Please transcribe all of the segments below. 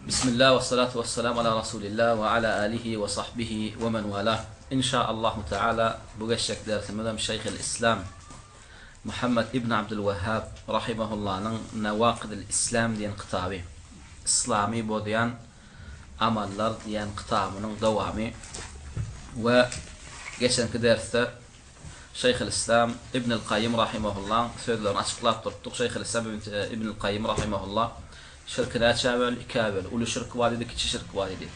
Bismillah ve salatu ve selamu ala Resulillah ve ala alihi ve sahbihi ve men valah. İnşaallahu Teala bu geçecek dersimizde Şeyh'ül İslam Muhammed İbn Abdülvehhab rahimahullah'ın Nevakidül İslam diyen kitabı, İslami bodayan amallar diyen kitabının devamı ve geçenki derste Şeyh'ül İslam İbnül Kayyim rahimahullah sözlerini açıklayıp tuttuk. Şeyh'ül İslam İbnül Kayyim rahimahullah şirkine çavel, ikavel, ulu şirk var idi, kiçi şirk var idi.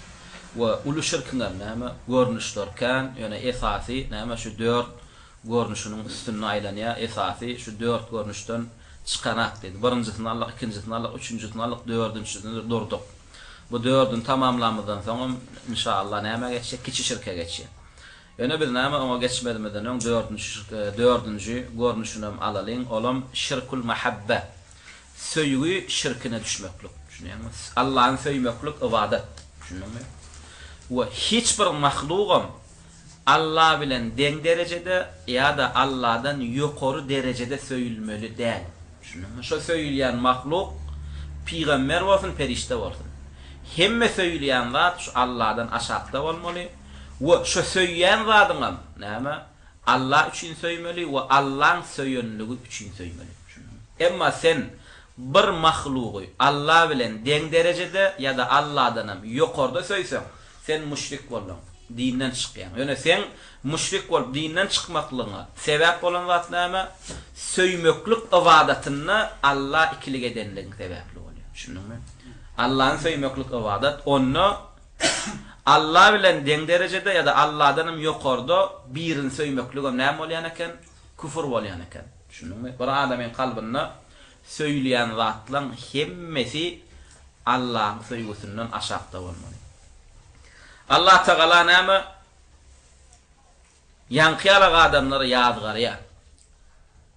Ve ulu şirkler näme görnüşlerken, yani esası näme şu 4 görnüşünün üstüne aylanya, esası şu 4 görnüşten çıkanak dedi. Birincisini Allah, ikincisini Allah, üçüncüsini Allah, dördüncüsünü durduk. Bu 4'ün tamamlanmadan sonra inşallah näme geçecek, kiçi şirke geçecek. Yani biz näme ona geçmeden ön 4'üncü görnüşünü alalım, olam şirkul mahabbe. Söýügi şirkine düşmeklik. Düşünýärmiz? Allah'ın söýmeklik ibadet. Düşünýärmi? Ve hiç bir mahlugam Allah bilen deň derecede ya da Allah'dan ýokary derecede söýülmeli däl. Düşünýärmi? Şo söýülýän mahluk peýgamber bolsun, perişte bolsun. Hemme söýülýän zat şu Allah'dan aşakda bolmaly we şo söýýän zadyňam näme? Allah üçin söýmeli we Allah'ın söýenligi üçin söýmeli. Emma sen bir mahluğu Allah bilen deň derecede ya da Allah'danam ýokarda söýsen, sen müşrik bolan, dinden çykýan. Ýöne sen müşrik bolup dinden çykmaklygyna sebäp bolan zat näme? Söýmeklik ibadatyny Allah ikilik edenligiň sebäpli bolýar. Düşündiňmi? Allah'ın söýmeklik ibadat, onu Allah bilen deň derecede ya da Allah'danam ýokarda birini söýmekligem näme bolýan eken? Küfür bolýan eken. Düşündiňmi? Bir adamyň kalbyna söýleýän zatlaryň hemmesi Allah'ın söýgüsünden aşakda bolmaly. Allah Teala näme? Ýankyýaly adamlary ýazgarýar.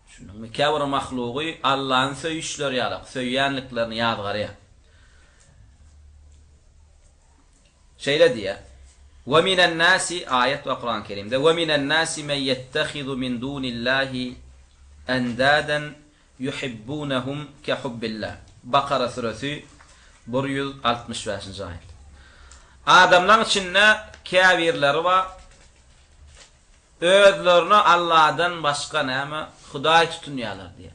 Şundan käbir mahlugy Allah'ın söýüşleri ýalyk, söýýänliklerini ýazgarýar. Şeýle diýär: "Ve minen nasi" ayet we Kur'an-ı Kerimde "Ve minen nasi men yettehizu min dunillahi endaden yuhibbunahum ke hubbillah." Bakara suresi 165. ayet. Adamlar içinde kâfirler var. Özlerini Allah'dan başka näme Hudaý tutunýarlar diye.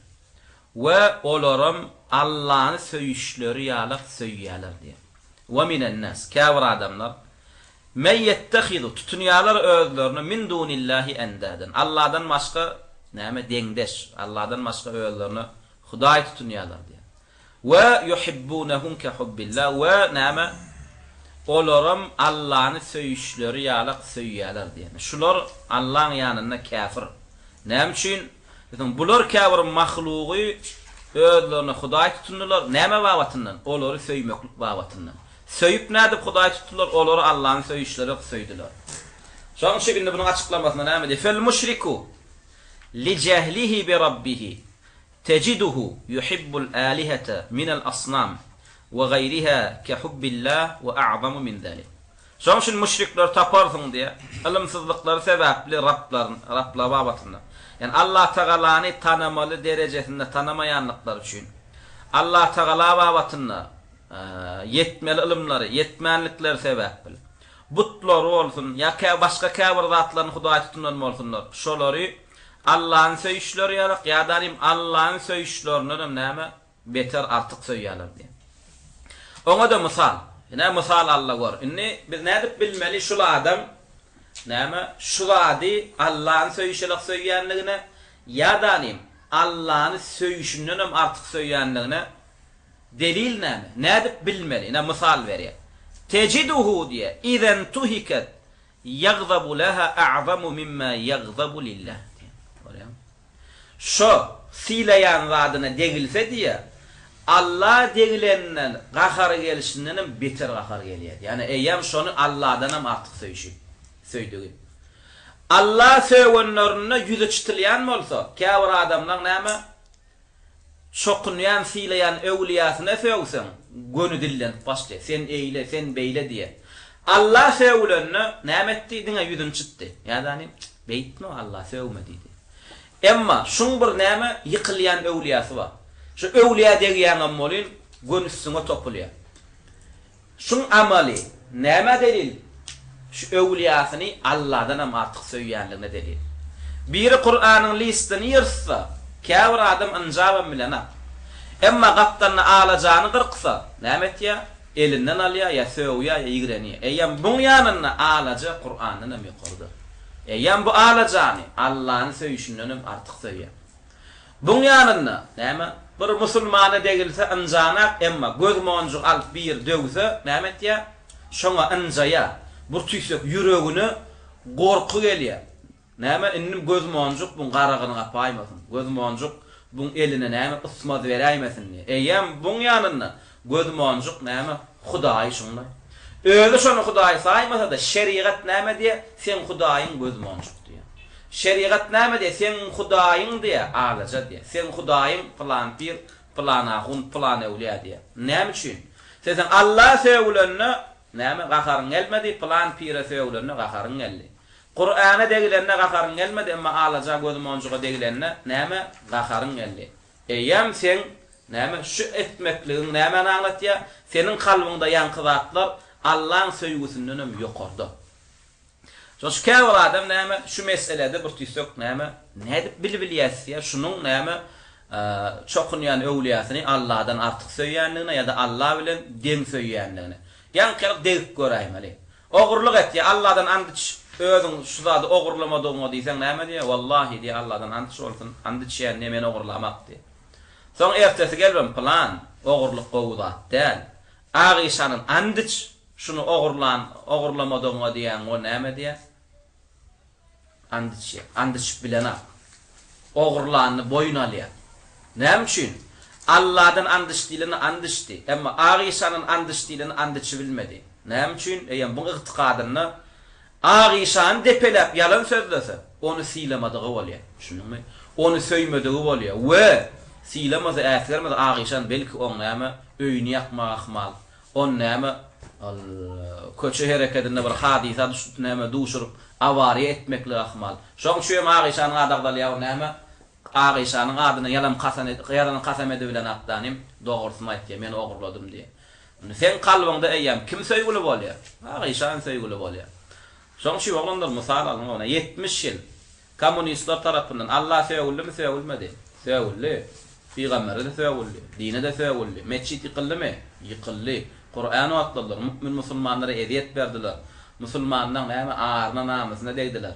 Ve olaram Allah'ın söýüşleri ýalyk söýýärler diye. Ve minen nas kâfir adamlar men yettehizu tutunýarlar özlerini min dunillahi endaden. Allah'dan başka näme deňdeş, Allah'dan başka öýlerini Hudaý tutunýarlar diye. Ve yuhibbunahum ke hubbillah ve näme olaram Allah'ın söýüşleri ýalyk söýýärler diye. Şular Allah'ın ýanynda kafir. Näme üçin? Dedim bular kafir mahlugy öýlerini Hudaý tutunýarlar. Näme wagtyndan? Olary söýmeklik wagtyndan. Söýüp näde Hudaý tutunýarlar? Olary Allah'ın söýüşleri söýdiler. Şoň şekilde bunu açıklamasına näme diýär? Fel müşriku li بربه تجده يحب الآلهة من الأصنام وغيرها كحب الله وأعظم من ذلك. Şoň şol müşrikler taparsın diye ilmsizlikleri sebäpli Rablar babatynda. Yani Allah Teala'ny tanamaly derejesinde tanamayanlıklar üçin Allah Teala babatynda yetmeli ilimleri, yetmänlikler sebäpli. Butlar bolsun ýa-ki başga käbir zatlaryny Hudaý tutunan bolsunlar. Şolary Allah'ın söýüşleri ýalyk ýa-da Allah'ın söýüşlerinden näme beter artyk söýýärler diye. Oňa da misal. Näme misal Allah gör. Inni biz nädip bilmeli şol adam näme şu zady Allah'ın söýüşleri söýýänligine ýa-da Allah'ın söýüşünden artyk söýýänligine delil näme? Nädip bilmeli? Näme misal berýär. Tejiduhu diye izen tuhikat yagzabu laha a'zamu mimma yagzabu lillah. Şo sileýän zadyna degilse diye Allah degilenden gahar gelişinden beter gahar gelýär. Yani eýem şonu Allah'danam artyk söýdügi. Allah söýgenlerine ýüze çytylýan bolsa, käbir adamlar näme? Şokunýan sileýän öwliýasyna söýsen, gönü dillen başly. Sen eýle, sen beýle diye. Allah söýlenne näme etdi diňe ýüzün çytdy. Ýa-da beýtno Allah söýmedi. Emma şun bir näme ýykylýan öwliýasy bar. Şu öwliya degiýän bolyn gönüsüňe topulýar. Şun amaly näme delil? Şu öwliýasyny Allahdan hem artyk söýýänligine delil. Biri Kur'anyň listini ýyrsa, käbir adam anjabam bilen. Emma gattanny alajany gyrksa, näme etýär? Elinden alýar, ya söýýär, ya ýigrenýär. Eýem buň ýanyna alaja Kur'anyň hem ýokurdy. Eýem bu alajany Allahyny söýüşinden hem artyk söýýär. Buň ýanyna näme? Bir musulmana degilse anjanak emma göz monjuk alyp bir dögse, näme etýär? Şoňa anjaya, bu tüýsek ýüregini gorku gelýär. Näme innim göz monjuk buň garagyny gapaýmasyn. Göz monjuk buň eline näme ysmaz beräýmesin diye. Eýem buň ýanyna göz monjuk näme Hudaý şonda. Öyle şonu Hudaý saýmasa da şeriat näme diye sen Hudaýyň göz monjuk diye. Şeriat näme diye sen Hudaýyň diye alaja diye. Sen Hudaýyň plan bir plan ahun plan öwliýa diye. Näme üçin? Sen Allah söýülenne näme gaharyň gelmedi, plan pire söýülenne gaharyň geldi. Kur'ana degilenne gaharyň gelmedi, emma alaja göz monjuga degilenne näme gaharyň geldi. Eýem sen näme şu etmekligiň näme anlatýar? Senin kalbyňda ýankylatlar Allah'ın söýgüsünden hem ýokurdy. Şoş käbir adam näme şu meselede bir tüýsek näme nädip bilýär, şunuň näme çokunýan öwliýasyny Allah'dan artyk söýýänligine ýa-da Allah bilen deň söýýänligine. Ýankylyk degip göräýmeli. Ogurluk etdi, Allah'dan andyç özüň şu zady ogurlamadygyňy diýsen näme diýär? Wallahi diýär Allah'dan andyç bolsun, andyç ýa-ni meni ogurlamak diýär. Soň ertesi gelbem plan ogurluk gowudat däl. Agyşanyň andyç şunu ogurlamadygyňy diýen o näme diýär? Andyç bilen ogurlanyny boyun alýar. Näme üçin? Allah'dan andyç dilini andyçdy, emma Agyşanyň andyç dilini andyçy bilmedi. Näme üçin? Eýem bu ygtykadyny Agyşan depelep ýalan sözlese, onu siýlemadygy bolýar. Şunuňmy? Onu söýmedigi bolýar. We siýlemese äsgermede Agyşan belki oň näme öýüni ýakmak ahmal. On näme köçe hereketinde bir hadisa düşüp näme duşurup awariýa etmekle ahmal. Şoň şu hem Agyşanyň adagdalýar näme? Agyşanyň adyny ýalan kasam edip bilen atdanym dogrusyny aýtdy, men ogurladym diye. Sen kalbyňda eýem kim söýgüli bolýar? Agyşan söýgüli bolýar. Şoň şu oglanlar mysal alyn ona 70 ýyl kommunistler tarapyndan Allah söýgülimi söýgülmedi. Söýgülli. Peygamber de söýgülli, dine de söýgülli. Meçit ýykyldymy? Ýykyldy. Kur'an atladylar, mümin musulmanlara ediyet berdiler. Musulmandan näme arna namysyna degdiler.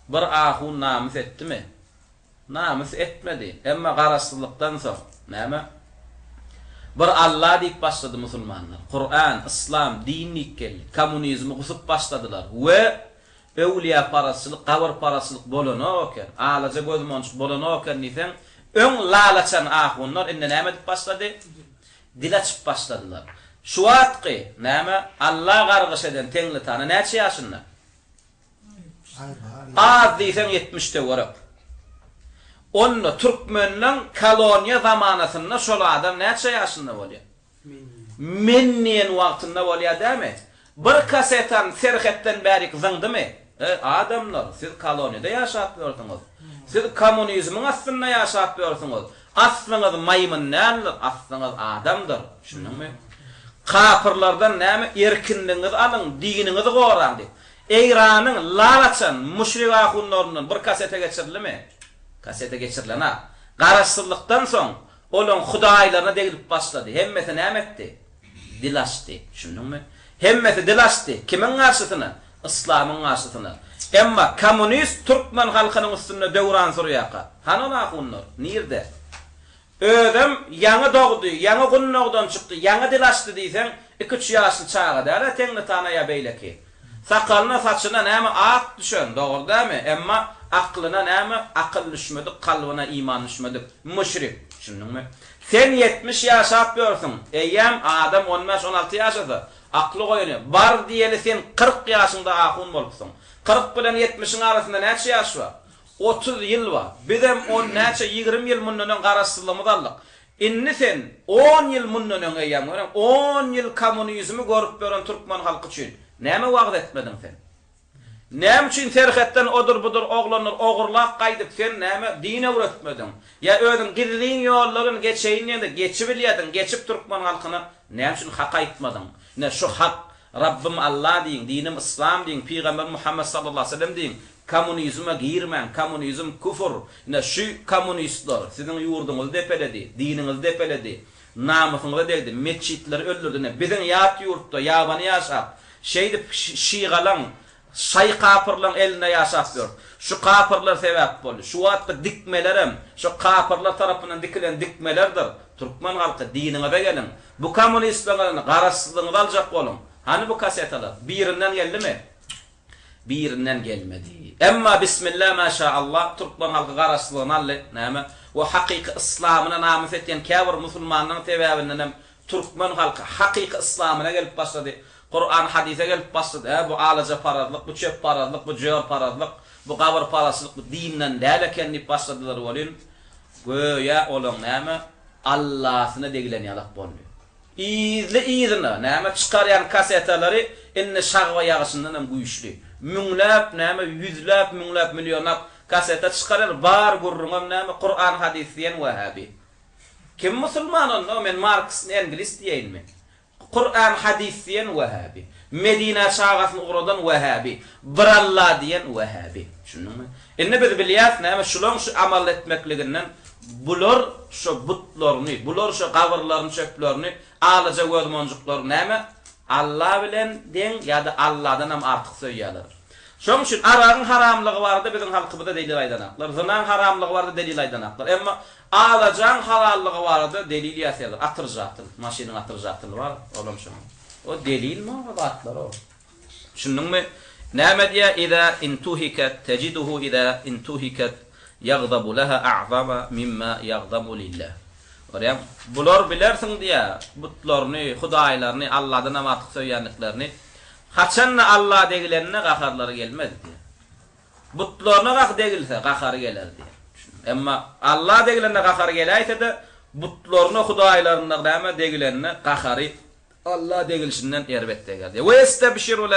Bir ahun namys etdimi? Namys etmedi. Emma garaşdyrlykdan soň näme? Bir Allah diýip başlady musulmanlar. Kur'an, İslam, dinlik geldi. Kommunizmi gusup başladylar. We öwliýa parasylyk, gawr parasylyk bolanoken, alaja göz monjuk bolanoken diýsen, öň lalaçan ahunlar indi näme diýip başlady? Dil açyp başladylar. Şu wagtky näme Allah gargyş eden teňli tany näçe ýaşynda? Az diýsen 70-de görüp. Onu Türkmenliň koloniýa zamanasynda şol adam näçe ýaşynda bolýar? Mennien wagtynda bolýar dämi? Bir kasetan serhetden bärik zyndymy? Adamlar, siz koloniýada ýaşap ýördiňiz. Siz kommunizmiň aslynda ýaşap ýördiňiz. Aslyňyz maýmyn nädir? Aslyňyz adamdyr. Şunuňmy? Kapırlardan näme erkinliğiniz alın, dininizi goran diýip. Eýranyň lalaçan müşrik ahunlarynyň bir kasete geçirilmi? Kasete geçirilene. Garaşdyrlykdan soň olan Hudaýlaryna degilip başlady. Hemmesi näme etdi? Dil açdy. Şunuňmy? Hemmesi dil açdy. Kimiň garşysyna? İslamyň garşysyna. Emma kommunist Türkmen halkynyň üstünde döwran surýaka. Hanan ahunlar nirde? Ödüm ýangy dogdy, ýangy gunnogdan çykdy, ýangy dil açdy diýsen, 2-3 ýaşly çaga däle teňli tanaya beýleki. Sakalyna saçyna näme ak düşen, dogry dämi? Emma aklyna näme akyl düşmedi, kalbyna iman düşmedi. Müşrik, şunuňmy? Sen 70 ýaşap ýörsiň, eýem adam 15-16 ýaşada, akly goýuny. Bar diýeli sen 40 ýaşynda ahun bolupsyň. 40 bilen 70-iň arasynda näçe ýaş bar? 30 ýyl bar. Bizem 10 näçe 20 ýyl mundan garaşdyrlygymyz aldyk. Inni sen 10 ýyl mundan eýem, 10 ýyl kommunizmi görüp beren türkmen halky üçin näme wagt etmedin sen? Näme üçin terhetden odur budur oglanlar ogurlap gaýdyp sen näme dine öwretmedin? Ya özüň girdiň ýollaryny geçeýin de geçip bilýädin, geçip Türkmen halkyna näme üçin hak aýtmadın? Ne şu hak Rabbim Allah diýin, dinim İslam diýin, Peýgamber Muhammed sallallahu aleyhi ve sellem diýin. Komünizme girmen, komünizm küfür. Ne şu komünistler siziň ýurduňyzy depeledi, diniňizi depeledi, namusyňyzy degdi, meçitleri öldürdi. Biziň ýat ýurtda ýabany ýaşap, şeýdi şiýgalan şay kapırlan eline yaşatıyor. Şu kapırlar sebep boldu. Şu wagtda dikmelerim, şu kapırlar tarapyndan dikilen dikmelerdir. Türkmen halky dinine de gelin. Bu komünistlerin garaşsyzlygyny aljak bolun. Hani bu kasetalar birinden geldimi? Birinden gelmedi. Emma bismillah maşaallah Türkmen halky garaşsyzlygyny aldy. Näme? O hakyky İslamyna namys etýän käbir musulmanyň sebäbinden Türkmen halky hakyky İslamyna gelip başlady. Kur'an hadise gelip başladı. Bu alaca parazlyk, bu çöp parazlyk, bu jör parazlyk, bu gawr parazlyk, bu dinden däle kenni başladylar bolýan. Goýa olaň näme? Allahyna degilen ýalak bolýar. İzle näme çykarýan kasetalary inne şagwa ýagşyndan hem güýçli. Müňläp näme yüzläp müňläp milyonlap kaseta çykarýar bar gurrunam näme Kur'an hadis diýen Wahabi. Kim musulman onda men Marx Engels diýenmi? Kur'an hadis diyen Wahabi. Medina şagasını uğradan Wahabi. Bir Allah diyen Wahabi. Şunun mu? Enne biz bilýäs näme şulon şu amal etmekliginden bular şu butlaryny, bular şu gawrlaryny çöplerini, alaja gözmonjuklar näme? Allah bilen den ýa-da Allahdan hem artyk söýýärler. Şoň üçin aragyň haramlygy bardy biziň halkymyzda delil aýdanaklar. Zynan haramlygy bardy delil aýdanaklar. Emma alajan halallygy bardy delil ýasaýlar. Atyrjatyn, maşynyň atyrjatyny bar, olam şo. O delil mi o batlar o? Şunuňmy? Näme diýär? Iza intuhikat tajiduhu iza intuhikat yaghdabu laha a'zama mimma yaghdamu lillah. Görýän, bular bilersiň diýär, butlaryny, hudaýlaryny, Allahdan hem artyk söýýänliklerini haçanna Allah degilenine gaharları gelmedi diye. Butlarına gah degilse gaharı geler diye. Emma Allah degilenine gaharı gelaysa da butlarına hudaýlaryna näme degilenine gaharı Allah degilşinden erbette geler diye. Ve yestabşiru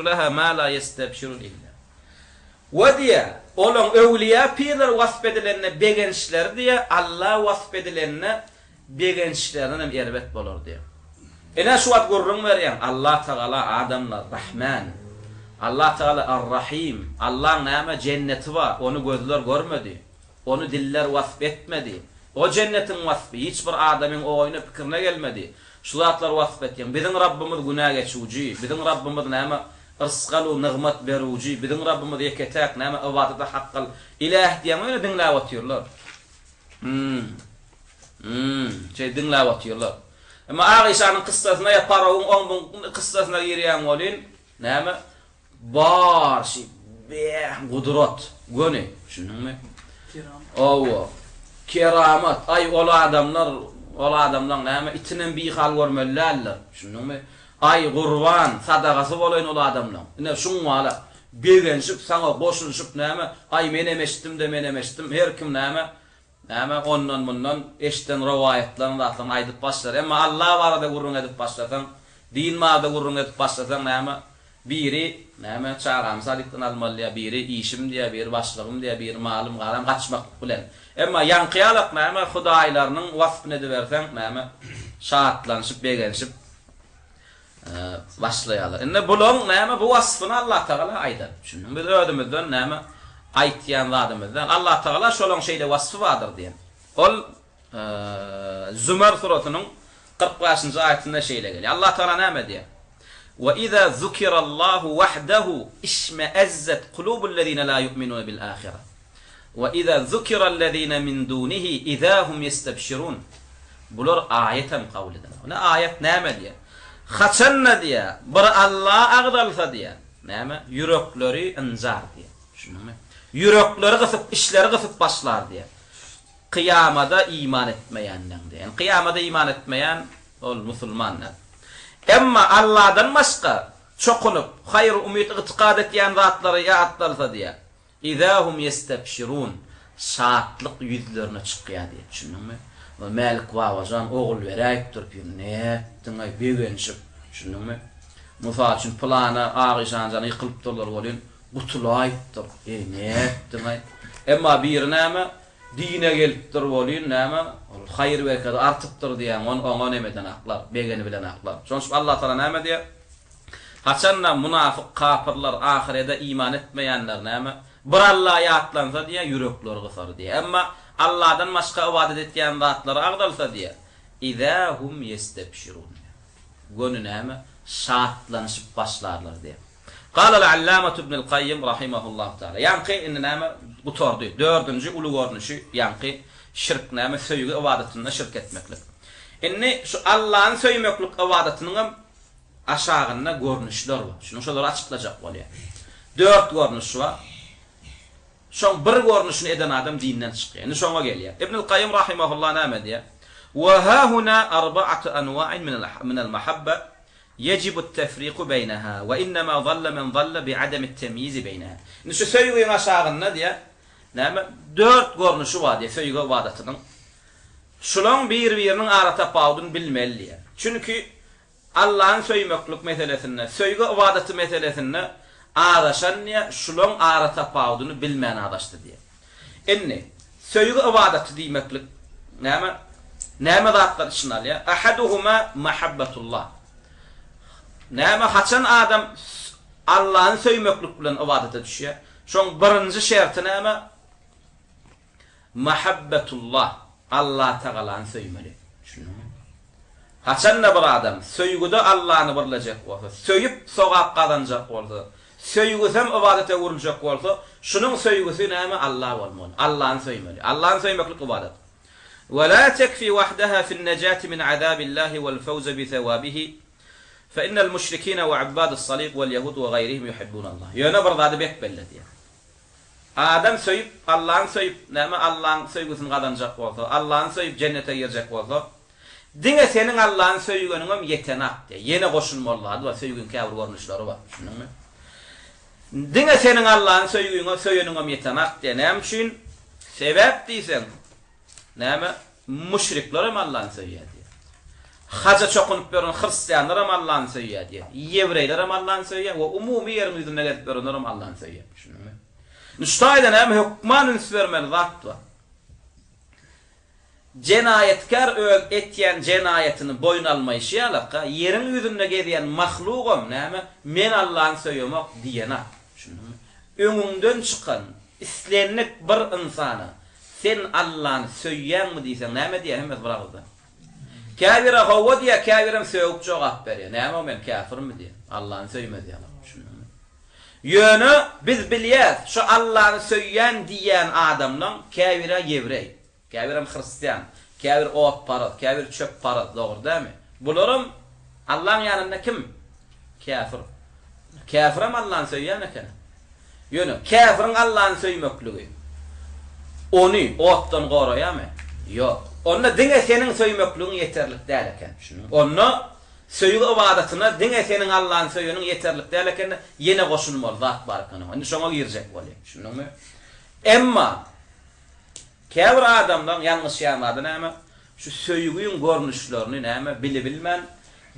laha ma la yestabşiru illa. Ve diye olan öwliya pirler wasfedilenine begençler diye Allah wasfedilenine begençlerden hem erbet bolar diye. Ene şu at gurrun berýän Allah Taala adamlar Rahman. Allah Taala Ar-Rahim. Allah näme cenneti var. Onu gözler görmedi. Onu diller wasf etmedi. O cennetin wasfy hiç bir adamyň oýuna pikirine gelmedi. Şu zatlar wasf etýän. Biziň Rabbimiz günah geçiwji, biziň Rabbimiz näme rizqalu nigmat berewji, biziň Rabbimiz yeketek näme ibadata haqqal ilah diýen öňe dinläp otyrlar. Şey dinläp otyrlar. Ama Aişa'nın kıssasına ya Paravun 10.000 kıssasına girýän bolyn, näme? Bar şi gudrat, göni, şunuňmy? Keramat. Keramat. Ay ola adamlar näme itinen bir hal görmellerler. Şunuňmy? Ay gurban, sadagasy bolan ola adamlar. Ine şuň wala begenşip saňa goşulşyp näme? Ay men emeşdim, her kim näme? Näme ondan bundan eşden rivayetlerini atlan aýdyp başlar. Emma Allah barada gurrun edip başlasan, din maada gurrun edip başlasan näme? Biri näme çağram salikdan almalyya, biri işim diýe, biri başlygym diýe, biri malym garam gaçmak bilen. Emma ýanqyalak näme hudaýlarynyň wasfyny edip bersen näme? Şahatlanyşyp begenşip başlaýarlar. Indi bulan näme bu wasfyny Allah Taala aýdar. Şunu biz ödümizden näme aýtýan zadymyzdan Allah Taala şolaň şeýle wasfy bardyr diýen. Ol Zümer suratynyň 45-nji aýatynda şeýle gelýär. Allah Taala näme diýär? Ve iza zukirallahu wahdahu ishma'azzat qulubul lezina la yu'minuna bil ahireh. Ve iza zukirallezina min dunihi idahum yastabshirun. Bular ayetem kavlidir. Ona ayet näme diýär? Haçanna diýär? Bir Allah agdalsa diýär. Näme? Yürekleri inzar diýär. Şunuňmy? Yürekleri gysyp, işleri gysyp başlar diýär. Kıyamada iman etmeýänden diýär. Kıyamada iman etmeýän ol musulmanlar. Emma Allah'dan başga çokunup hayır umid itiqad etýän zatlary ýatdalsa diýär. İzahum yastabshirun. Şatlyk yüzlerine çykýar diýär. Şunuňmy? Malik wawajan ogul beräýip durup ne? Diňe begenşip. Şunuňmy? Musa üçün plana ağışancana yıkılıp durlar bolun. Gutulayıptır. Ne ettin ay? Emma bir näme dine gelipdir bolun näme? Hayır bereket artypdyr diýen ona nemeden aklar, begeni bilen aklar. Şonç Allah Taala näme diýer? Haçanna munafık kafirler ahirede iman etmeyenler näme? Bir Allah'a yatlansa diýe yürekleri gysar diýe. Emma Allah'dan başka ibadet etýän zatlara agdalsa diýe. İza hum yestebşirun. Gönü näme? Şatlanyşyp başlarlar diýe. Qala al-Allamah ibn al-Qayyim rahimahullah taala. Ýanky indi näme gutordy. 4-nji ulu görnüşi ýanky şirk näme söýgü ibadetinde şirk etmeklik. Indi şu Allah'ın söýmeklik ibadetynyň aşağında görnüşler var. Şunu şoları açıklayacak bolýar. 4 görnüş var. Şoň bir görnüşini eden adam dinden çykýar. Indi şoňa gelýär. İbnül Qayyim rahimahullah näme diýär? Wa ha huna arba'atu anwa'in min al-mahabba yajibu at-tafriqu baynaha wa inma dhalla man dhalla bi'adam at-tamyiz baynaha. Indi şu söýgüň aşağında diýär. Näme? 4 görnüşi var diýär söýgü ibadetynyň. Şulaň bir-biriniň ara tapawdyny bilmeli diýär. Çünki Allah'ın söýmeklik meselesinde, söýgü ibadeti meselesinde araşan ya şulaň ara tapawdyny bilmän adaşdy diýär. Indi söýgü ibadeti diýmeklik näme? Näme zatlar için alýar? Ahaduhuma mahabbatullah. Näme haçan adam Allah'ın söýmeklik bilen ibadete düşýär. Şoň birinji şerti näme? Mahabbatullah. Allah Teala'ny söýmeli. Haçan da bir adam söýgüde Allah'ny birlejek bolsa, söýüp sogap kazanjak bolsa, söýgüsem ibadete gurulacak bolsa, şunun söýgüsi näme? Allah bolmaly. Allah'ny söýmeli. Allah'ny söýmeklik ibadet. Ve la tekfi wahdaha fi'n-najati min azabillahi wal-fawz bi thawabihi. Fa innal mushrikina wa 'abbadus saliq wal-yahud wa ghayrihim yuhibbunallah. Ýöne bir zady bek belli diýär. Adam söýüp Allah'ny söýüp näme? Allah'ın söýgüsini kazanjak bolsa, Allah'ny söýüp cennete girecek bolsa, diňe senin Allah'ın söýgeniňem yetenak diýär. Ýene goşulmaly we söýgün käbir görnüşleri bar. Şunuňmy? Diňe senin Allah'ın söýgeniňem yetenak diýär. Näme üçin? Sebäp diýsen, näme? Müşrikler hem Allah'ın söýýär diýär. Haja çokunup beren Hristiýanlar hem Allah'ın söýýär diýär. Ýewreýler hem Allah'ın söýýär we umumy ýerimizdä gelip berenler hem Allah'ın söýýär. Şunuňmy? Nüştaýda näme hukman üns bermeli zat bar. Cenayetkar etýän cenayetini boyun almaýşy alaka yerin ýüzünde gezýän mahlugam näme? Men Allah'ın söýemek diýene. Şunuňmy? Öňüňden çykan islenlik bir insana sen Allah'ın söýýänmi diýsen näme diýär hemmet biragda? Kafira hawa diýär, kafiram söýüp jogap berýär. Näme men kafirmi diýär? Allah'ın söýme diýär. Şunuňmy? Ýöne biz bilýäs, şu Allah'ın söýýän diýen adamlaň kafira ýevrey, kafir Hristiýan, kafir ot parat, kafir çöp parat, dogry dämi? Bularam Allah'ın ýanynda kim? Kafir. Kafiram Allah'ın söýýän eken. Ýöne kafirin Allah'ın söýmekligi. Onu otdan goraýarmy? Ýok. Onda diňe senin söýmekligiň ýeterlik däl eken. Onda söýgü ibadatyna diňe senin Allah'ın söýgeniň ýeterlik däl eken ýene goşulmaly zat bar eken. Onda şoňa girjek bolýar. Şunuňmy? Emma käbir adamdan ýalňyş ýanmady näme? Şu söýgüň görnüşlerini näme bilmän,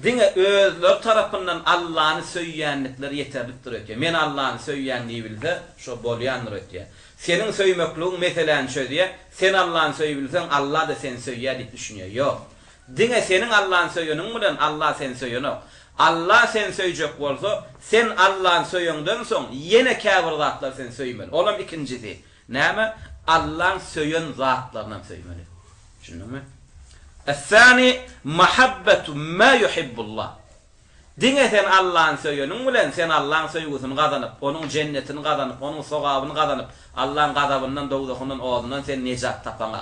diňe özler tarapyndan Allah'ny söýýänlikleri ýeterlikdir eken. Men Allah'ny söýýänliği bilse, şo bolýandyr eken. Senin söýmekligiň meselen şö diýe, sen Allah'ny söýbilsen Allah da seni söýýär diýip düşünýär. Ýok. Diňe senin Allah'ny söýýeniň bilen Allah seni söýýär. Allah seni söýjek bolsa, sen Allah'ny söýýänden soň ýene käbir zatlar seni söýmeli. Olam ikincisi. Näme? Allah'ın söýen zatlaryndan söýmeli. Şunuňmy? Es-sani mahabbatu ma yuhibbullah. Diňe sen Allah'ın söýýeniň bilen sen Allah'ın söýgüsini gazanyp, onuň jennetini gazanyp, onuň sogabyny gazanyp, Allah'ın gazabyndan, dowdakynyň oğlundan sen nejat tapaňa.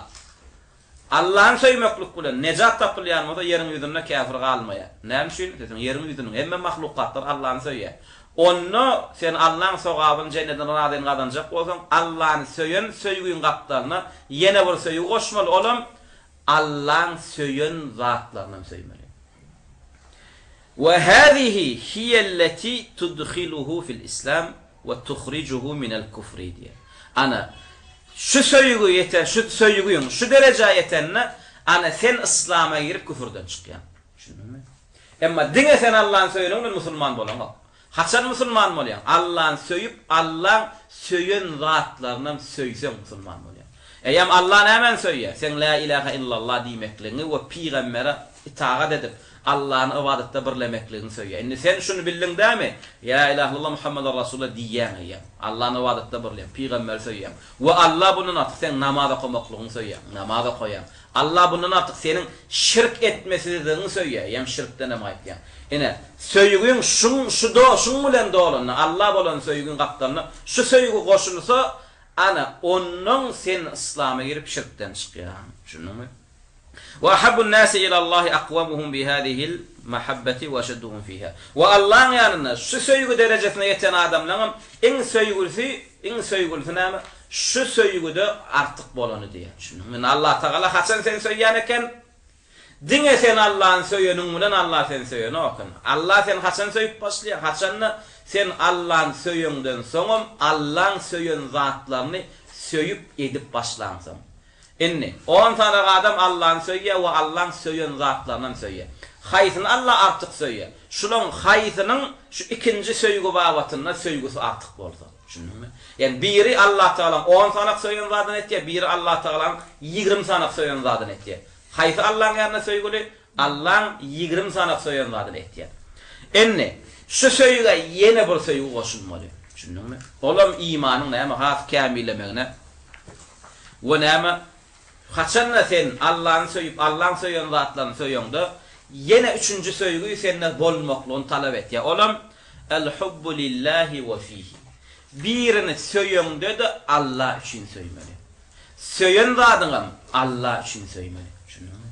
Allah'ın söýmeklik bilen nejat tapylýanmada ýeriň ýüzünde kafir galmaýar. Näme üçin? Dedim ýeriň ýüzüniň hemme mahlukatlar Allah'ın söýýär. Onu sen Allah'ın sogabyny jennetinden radyny gazanjak bolsaň, Allah'ın söýen söýgüň gapdalyna ýene bir söýgü goşmaly olam, Allah'ın söýen zatlaryndan söýmeli. Ve hâzihi hiyelleti tudkhiluhu fil İslam ve tuhricuhu minel kufri diye. Ana şu söýgü yeter, şu söýgüň şu derejä yetenne ana sen İslam'a girip küfürden çykýan. Şunuňmy? Emma dine sen Allah'ın söyünün musulman bolan. Haçan musulman bolyan? Allah'ın söyüp Allah'ın söyün zatlarından söysen musulman bolyan. Eýem Allah nämen söýýär? Sen la ilahe illallah diýmekligiňi we peýgambere itaat edip Allah'ın ibadetde birlemekligiňi söýýär. Indi sen şunu bildin dämi? Ya ilahe illallah Muhammedur Rasulullah diýýän eýem. Allah'ın ibadetde birlem, peýgamber söýýär. We Allah bunun atyk sen namaza goýmaklygyny söýýär. Namaza goýýar. Allah bunun atyk senin şirk etmesligiňi söýýär. Eýem şirkden hem aýtýar. Ene söýgüň şun bilen dolany Allah bolan söýgüň gapdalyny şu söýgü goşulsa ana onun sen İslam'a girip şirkten çıkıyor. Şununmu? Ve habbun nasi ila Allah aqwamuhum bi hadihi'l mahabbati ve şedduhum fiha. Ve Allah'ın yanında şu söýgü derejesine yeten adamlaryň en söýgülisi näme? Şu söýgüde artyk bolany diýer. Şununmu? Allah Taala haçan sen söýýän eken dine sen Allah'ın söýönüň bilen Allah sen söýöni okun. Allah sen haçan söýüp başlaýar. Haçanny sen Allah'ın söyünden soňam Allah'ın söyün zatlaryny söyüp edip başlansam. Inni 10 tane adam Allah'ın söyüye we Allah'ın söyün zatlarynyň söyüye. Haýsyny Allah artyk söyüye. Şulan haýsynyň şu ikinji söýgü babatyna söýgüsi artyk bolsa. Şunmy? Yani biri Allah Taala 10 tane söyün zadyny etdi, biri Allah Taala 20 tane söyün zadyny etdi. Haýsy Allah'ın ýerine söýgüli? Allah'ın 20 tane söyün zadyny etdi. Inni şu söýüge ýene bir söýgü goşulmaly. Düşündiňmi? Olam imanyň näme has kämillemegne. We näme haçanna sen Allah'ın söýüp Allah'ın söýen zatlaryny söýýäňde ýene üçünji söýgüi senden bolmaklygyny talap etýär. Olam el hubbu lillahi ve fihi. Birini söýýäňde de Allah üçin söýmeli. Söýen zadyňam Allah üçin söýmeli. Düşündiňmi?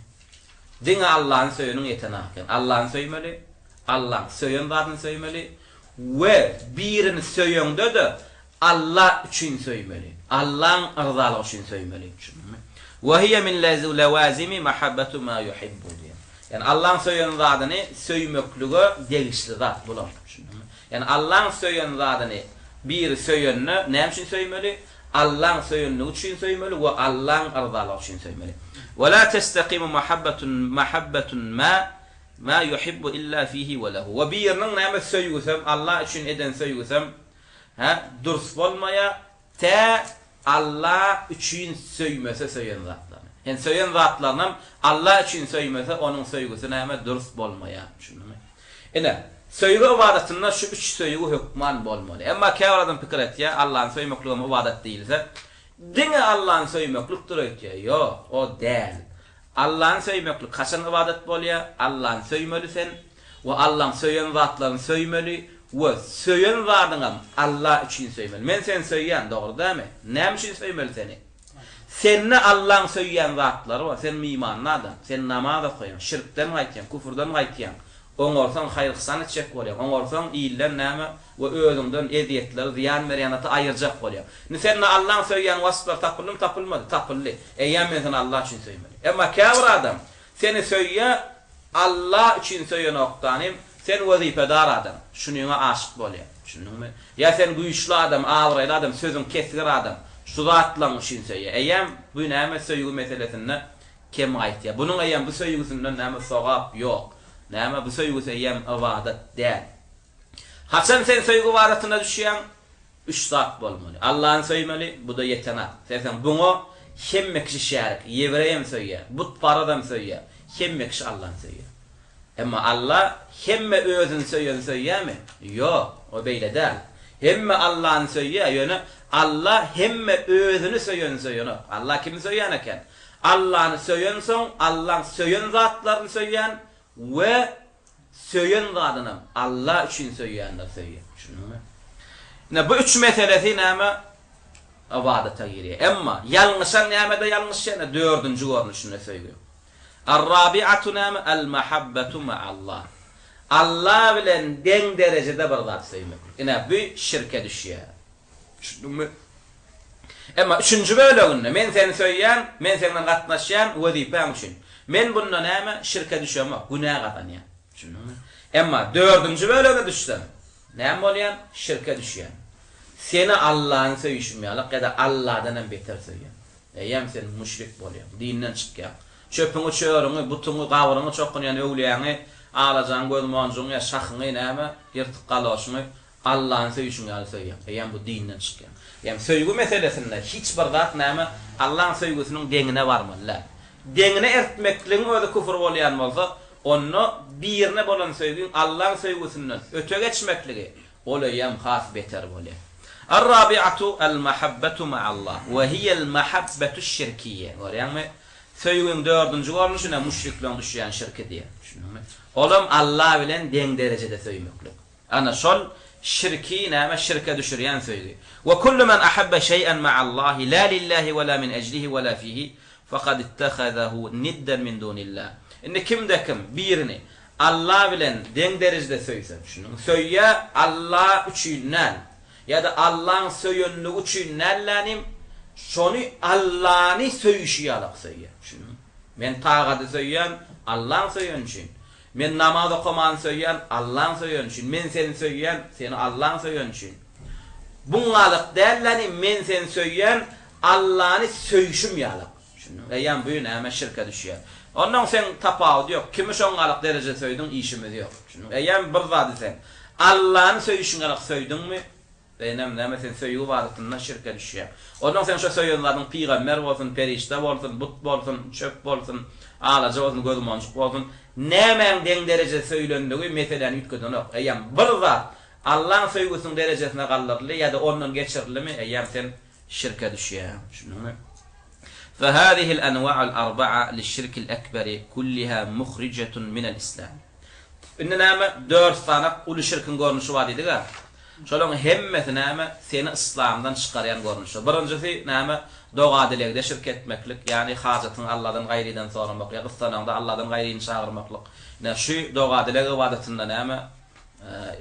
Diňe Allah'ın söýünüň ýetenaken Allah'ın söýmeli. Allah söyün zadını söymeli ve birini söyüňde de Allah üçin söymeli. Allah'ın rızalygy üçin söymeli. Ve hiye min lawazimi mahabbatu ma yuhibbu. Yani Allah'ın söyün zadyny söýmekligi degişli zat bolar. Yani Allah'ın söyün zadyny bir söyünni näme üçin söymeli? Allah'ın söyünni üçin söymeli ve Allah'ın rızalygy üçin söymeli. Ve la testaqimu mahabbatun ma yuhibbu illa fihi ve lehu. Ve birinin näme söýgüsem Allah üçin eden söýgüsem durs bolmaya ta Allah üçin söýmese söýen zatlaryny. Yani söýen zatlaryny Allah üçin söýmese onun söýgüsi näme durs bolmaya. Şunmy? Ene söýgü ibadetinde şu üç söýgü hükman bolmaly. Emma käwradan pikir etýär Allah'ın söýmekligini ibadet diýilse, diňe Allah'ın söýmeklikdir etýär. Ýok, o däl. Allah'ın söýmeklik kaçan ibadet bolýar? Allah'ın söýmeli sen we Allah'ın söýen zatlaryny söýmeli we söýen zadyňam Allah üçin söýmeli. Men sen söýýän dogry dämi? Näme üçin söýmeli seni? Seni Allah'ın söýýän zatlary we sen imanly adam, sen namaza goýan, şirkden gaýtýan, küfürden gaýtýan. Oňorsan haýrysany çek bolýar. Oňorsan iýlen näme we özüňden ediýetler, ziýan berýanaty aýyrjak bolýar. Ni sen Allah'ın söýýän wasflar tapylmady, tapyldy. Eýem men seni Allah üçin söýmeli. Emma käbir adam seni söýýär Allah üçin söýýän oktanym, sen wezipedar adam. Şunuňa aşyk bolýar. Şunuňmy? Ya sen güýçli adam, awraýly adam, sözüň kesgir adam. Şu zatlaryň üçin söýýär. Eýem bu näme söýgü meselesinde kim aýtýar? Bunyň eýem bu söýgüsinden näme sogap ýok. Näme bu söýgüsi eýem ibadet däl. Haçan sen söýgü ibadetine düşýän 3 zat bolmaly. Allah'ın söýmeli, bu da ýetenak. Sen bunu hemme kişi şärik, ýewreýem söýýär, but paradam söýýär. Hemme kişi Allah'ın söýýär. Emma Allah hemme özüni söýýärmi? Ýok, o beýle däl. Hemme Allah'ın söýýär, ýöne Allah hemme özüni söýýär. Allah kimi söýýän eken? Allah'ını söýýän soň, Allah'ın söýýän zatlaryny söýýän ve söyün zadynam Allah üçin söýýänler söýýär. Şunumy? Ne bu üç meselesi näme? Ibadete girýär. Emma ýalňyşan näme-de ýalňyş, dördüncü görnüşine söýýär. Ar-rabi'atu näme? El-mahabbatu ma'allah. Allah bilen deň derejede bir zat söýmek. Ine bu şirke düşýär. Şunumy? Emma üçüncü bölüminde men seni söýýän, men senden gatnaşýan wezipem üçin. Men bundan näme şirke düşýärmi? Günah gatanýar. Şunumy? Emma dördüncü bölüme düşsem, näme bolýan? Şirke düşýän. Seni Allah'ın söýüşmýärlik ya da Allah'dan hem beter söýýän. Eýem sen müşrik bolýan, dinden çykýan. Çöpüňi çöörüňi, butuňy, gawyryňy çokkunýan öwliýäňi Alacan gözmonjuň ya şahyny näme ýertik galaşyny Allah'ın söýüşüňe ýaly söýýär. Ýa bu dinden çykýar. Ýa söýgü meselesinde hiç bir zat näme Allah'ın söýgüsiniň deňine barmaly. Deňine ertmekligiň özi küfür bolýan bolsa, onu birine bolan söýgün Allah'ın söýgüsinden öte geçmekligi olaýam has beter bolýar. Ar-rabi'atu al-mahabbatu ma'allah wa hiya al-mahabbatu ash-şirkiyye. Görýärmi? Söýgün 4-nji görnüşine müşrikliň düşýän şirki diýer. Şunuňmy? Olam Allah bilen deň derejede söýmeklik. Ana şol şirki näme şirke düşürýän söýgi. Wa kullu man ahabba şeý'an ma'allahi la lillahi wa la min ajlihi wa la fihi faqad ittakhadahu niddan min dunillah. Indi kimde kim birini Allah bilen deň derejede söýse, şunuň söýýä Allah üçin näl ya da Allah'ın söýünligi üçin nällanim şonu Allah'ny söýüşi ýalyk söýýär. Şunu men tağady söýýän Allah'ın söýün üçin. Men namaz okuman söýýän Allah'ın söýün üçin. Men seni söýýän seni Allah'ın söýün üçin. Buňalyk dälleni men seni söýýän Allah'ny söýüşüm ýalyk. Şunu aýan bu näme şirke düşýär. Ondan sen tapawdy ýok. Kimi şoňalyk derejede söýdüň işimiz ýok. Şunu aýan bir zat sen Allah'ın söýüşüňe söýdüňmi? Benem näme sen söýüp wagtynda şirke düşýär. Ondan sen şo söýýänleriň peýgamber bolsun, perişte bolsun, but bolsun, çöp bolsun, alaja bolsun, gözmonjuk bolsun, nämeň deň derejede söýlendigi meseleni ýetgeden ok. Aýam bir zat Allah'ın söýgüsiniň derejesine galdyrly ýa-da ondan geçirilimi, aýam sen şirke düşýär. Şunuňmy? فهذه الأنواع الأربعة للشرك الأكبر كلها مخرجة من الإسلام. إنما 4 tane ulu şirkin görnüşi var dedik ha. Şolong hemmeti näme seni İslamdan çykarýan görnüşi. Birinjisi näme dogadylegde şirk etmeklik, ýani hajatyny Allahdan gaýrydan soramak, ýa gyssananda Allahdan gaýryny çagyrmaklyk. Şu dogadyleg ibadatynda näme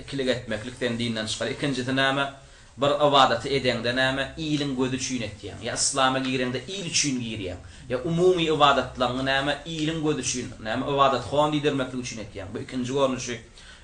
ikilik etmeklik sen dinden çykar. Ikincisi näme bir ibadaty edende näme iyiliň gözü üçin etýän. Ya İslama girende iyil üçin girýän. Ya umumy ibadatlaryny näme iyiliň gözü üçin, näme ibadat hon diýdirmeklik üçin etýän. Bu ikinji görnüşi.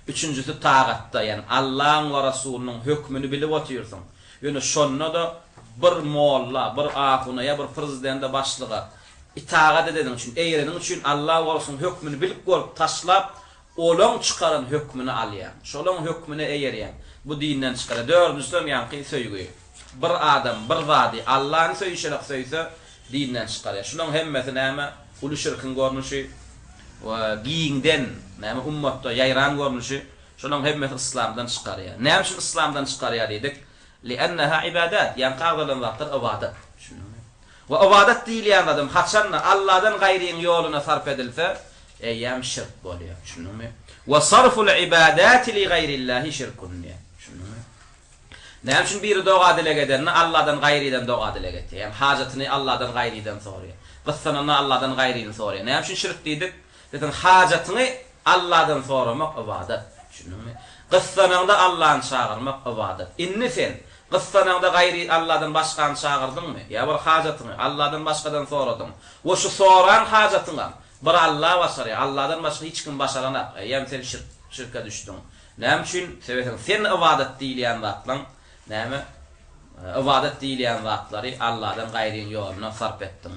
Üçüncüsü tağatda, yani Allah'ın ve Rasulünün hükmünü bilip oturursun. Yani şonna da bir molla, bir ahuna ya bir prezidente başlığa itaat ededin için, eğrenin için Allah ve Rasulünün hükmünü bilip görüp taşlap, olan çıkaran hükmünü alyan. Şolun hükmünü eğeryen. Bu dinden çıkarı. Dördüncüsü yankı söygüyü. Bir adam, bir vadi Allah'ın söýüşerek söýse dinden çıkarıyor. Şolun hemmeti näme ulu şirkin görnüşi ve giyinden näme ummatda ýaýran görnüşi şolong hemmeti İslamdan çykarýar. Näme şu İslamdan çykarýar diýdik? Li'annaha ibadat, ýani gagdylan zatlar ibadat. Ve ibadat diýilýän adam haçanna Allah'dan gaýryň ýoluna sarf edilse, ýam şirk bolýar. Şunuňmy? Ve sarful ibadati li gaýrillahi şirkun. Şunuňmy? Näme şu biri dogadyleg edeni Allah'dan gaýrydan dogadyleg etýär. Ýani hajatyny Allah'dan gaýrydan sorýar. Gyssanany Allah'dan gaýryny sorýar. Näme şu şirk diýdik? Dedim hajatyny Allah'dan soramak ibadat. Şunuňmy? Gyssananda Allah'y çağırmak ibadat. Inni sen gyssananda gaýry Allah'dan başgany çağırdymmy? Ya bir hajatyny Allah'dan başgadan soradyň. O şu soran hajatyňa bir Allah başary. Allah'dan başga hiç kim başaranak. Ýa sen şirke düşdüň. Näme üçin? Sebäbi sen ibadat diýilýän zatlaň, näme? Ibadat diýilýän zatlary Allah'dan gaýryň ýoluna sarf etdiň.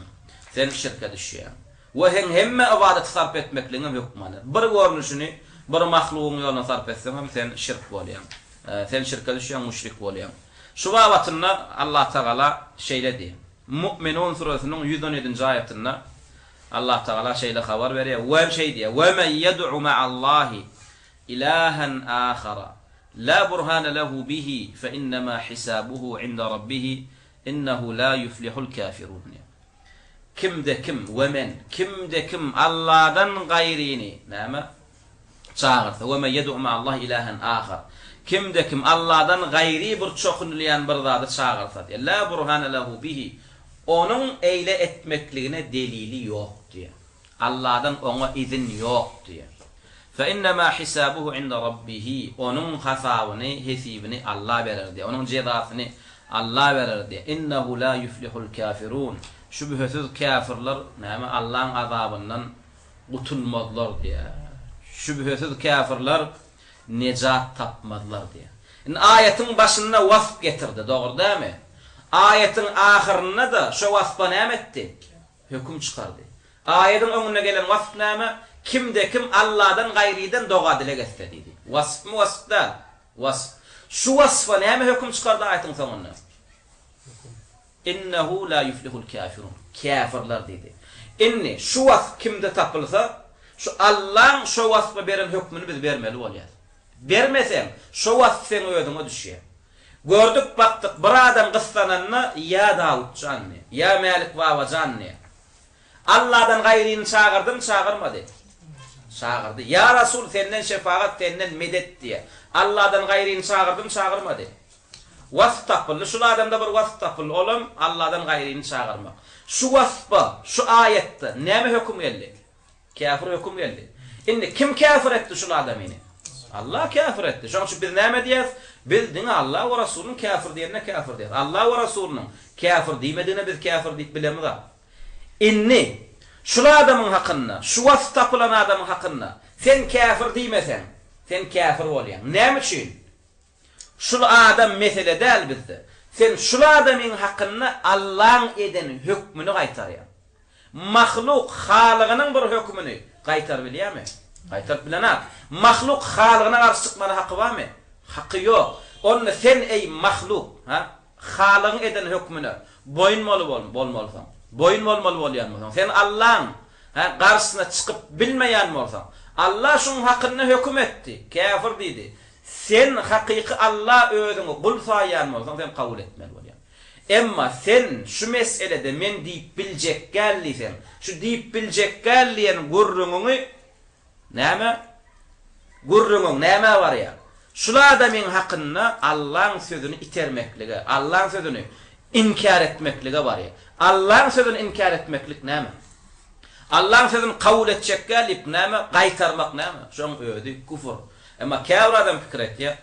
Sen şirke düşýän. Ve hemme ibadet sarf etmekliğine hükmüne. Bir görnüşünü bir mahluğun yoluna sarf etsen hem sen şirk bolýan. Sen şirke düşýän müşrik bolýan. Şu wagtynda Allah Taala şeýle diýär. Mü'minun surasının 117-nji ayetinde Allah Taala şeýle habar berýär. We şey diýär. We men yed'u ma'allahi ilahan ahara la burhana lahu bihi fe innema hisabuhu 'inda rabbih innehu la yuflihul kafirun. Kimde kim ve men kimde kim Allah'dan gaýryny näme çağırsa we men yed'u ma'allahi ilahan ahar kimde kim Allah'dan gaýry bir çokunlayan bir zady çağırsa diýär. La burhana lahu bihi onun eyle etmekligine delili ýok diýär. Allah'dan ona izin ýok diýär. Fe innema hisabuhu 'inda rabbih onun hasabyny hesibini Allah berer diýär. Onun cezasyny Allah berer diýär. Innehu la yuflihul kafirun. Şübhesiz kafirler näme Allah'ın azabından gutulmazlar diye. Şübhesiz kafirler necat tapmazlar diye. Ayetin başına vasf getirdi, doğru değil mi? Ayetin ahirine de şu vasfa näme etdi? Hüküm çıkardı. Ayetin önüne gelen vasf näme? kimde kim Allah'dan gayriden doğa dile getse dedi. Vasf mı vasf da? Vasf. Şu vasfa näme hüküm çıkardı ayetin sonunda? İnnehu la yuflihul kafirun. Kafirler dedi. İnni şu vasf kimde tapılsa, şu Allah'ın şu vasfa beren hükmünü biz vermeli olayız. Vermesem şu vasf sen ödüne düşüyor. Gördük baktık bir adam kıssananına ya Davud canne, ya Malik Baba canne. Allah'dan gayrini çağırdım, çağırmadı. Çağırdı. Ya Resul senden şefaat, senden medet diye. Allah'dan gayrini çağırdım, çağırmadı. Vasf tapıldı. Şu adamda bir vasf tapıldı. Oğlum Allah'dan gayrini çağırmak. Şu vasfa, şu ayette näme hüküm geldi? Kafir hüküm geldi. Şimdi kim kafir etti şu adamını? Allah kafir etti. Şu an biz näme diýäs? Biz Allah ve Resulünün kafir diýene kafir diýär. Allah ve Resulünün kafir diýmediğine biz kafir diýip bilemiz. İnni şu adamın hakkında, şu vasf tapılan adamın hakkında sen kafir diýmesen, sen kafir bolýan. Näme üçin? Şu adam mesele değil bizde. Sen şu adamın hakkında Allah'ın eden hükmünü qaytarýan. Mahluk halygynyň bir hükmünü qaytar bilýärmi? Qaytar bilenat. Mahluk halygyna garşy çykmana hakkı barmy? Hakkı yok. Onu sen ey mahluk, ha? Halygyň eden hükmünü boyunmaly bolmalysan. Boyunmaly bolýan. Sen Allah'ın garşysyna çykyp bilmeýän bolsan, Allah şunun hakkında hüküm etdi. Kafir diýdi. Sen hakiki Allah özüňi kul saýan bolsan, sen kabul etmeli bolýan. Emma sen şu meselede men diýip biljek gällisen, şu diýip biljek gälliýen gurrunňy näme? Gurrunň näme bar ya? Şu adamyň hakkynda Allah'ın sözünü itermekligi, Allah'ın sözünü inkar etmekligi bar ya. Allah'ın sözünü inkar etmeklik näme? Allah'ın sözünü kabul etjek gälip näme? Gaýtarmak näme? Şoň öýdi kufur. Ama kafir adam fikir etdi.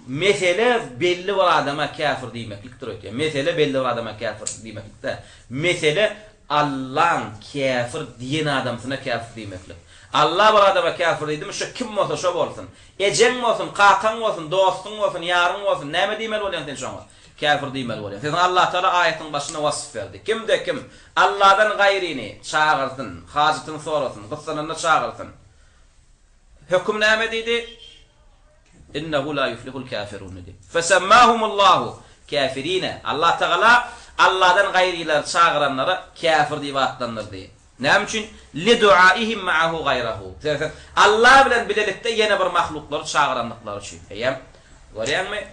Mesele belli bir adama kafir diýmeklikdir öýdi. Mesele belli bir adama kafir diýmeklikde. Mesele Allah'ın kafir diýen adamsyna kafir diýmeklik. Allah bir adama kafir diýdi, şu kim bolsa şo bolsun. Ejeň bolsun, qaqaň bolsun, dostuň bolsun, ýaryň bolsun, näme diýmeli bolýan sen şoňa? Kafir diýmeli bolýan. Sen Allah Taala ayetin başyna wasf berdi. Kimde kim Allah'dan gayrini çağırsın, hajatyny sorasyn, gyssanany çağırsın. Hüküm näme diýdi? İnnehu la yuflihul kafirun dedi. Fesemmahumullahu kafirine. Allah Teala Allah'dan gayriler çağıranlara kafir diýip atlanırdı. Näme üçin? Li duaihim ma'ahu gayrahu. Allah bilen bilelikde yine bir mahluklar çağıranlıklar üçin. Eýem, görýärmi?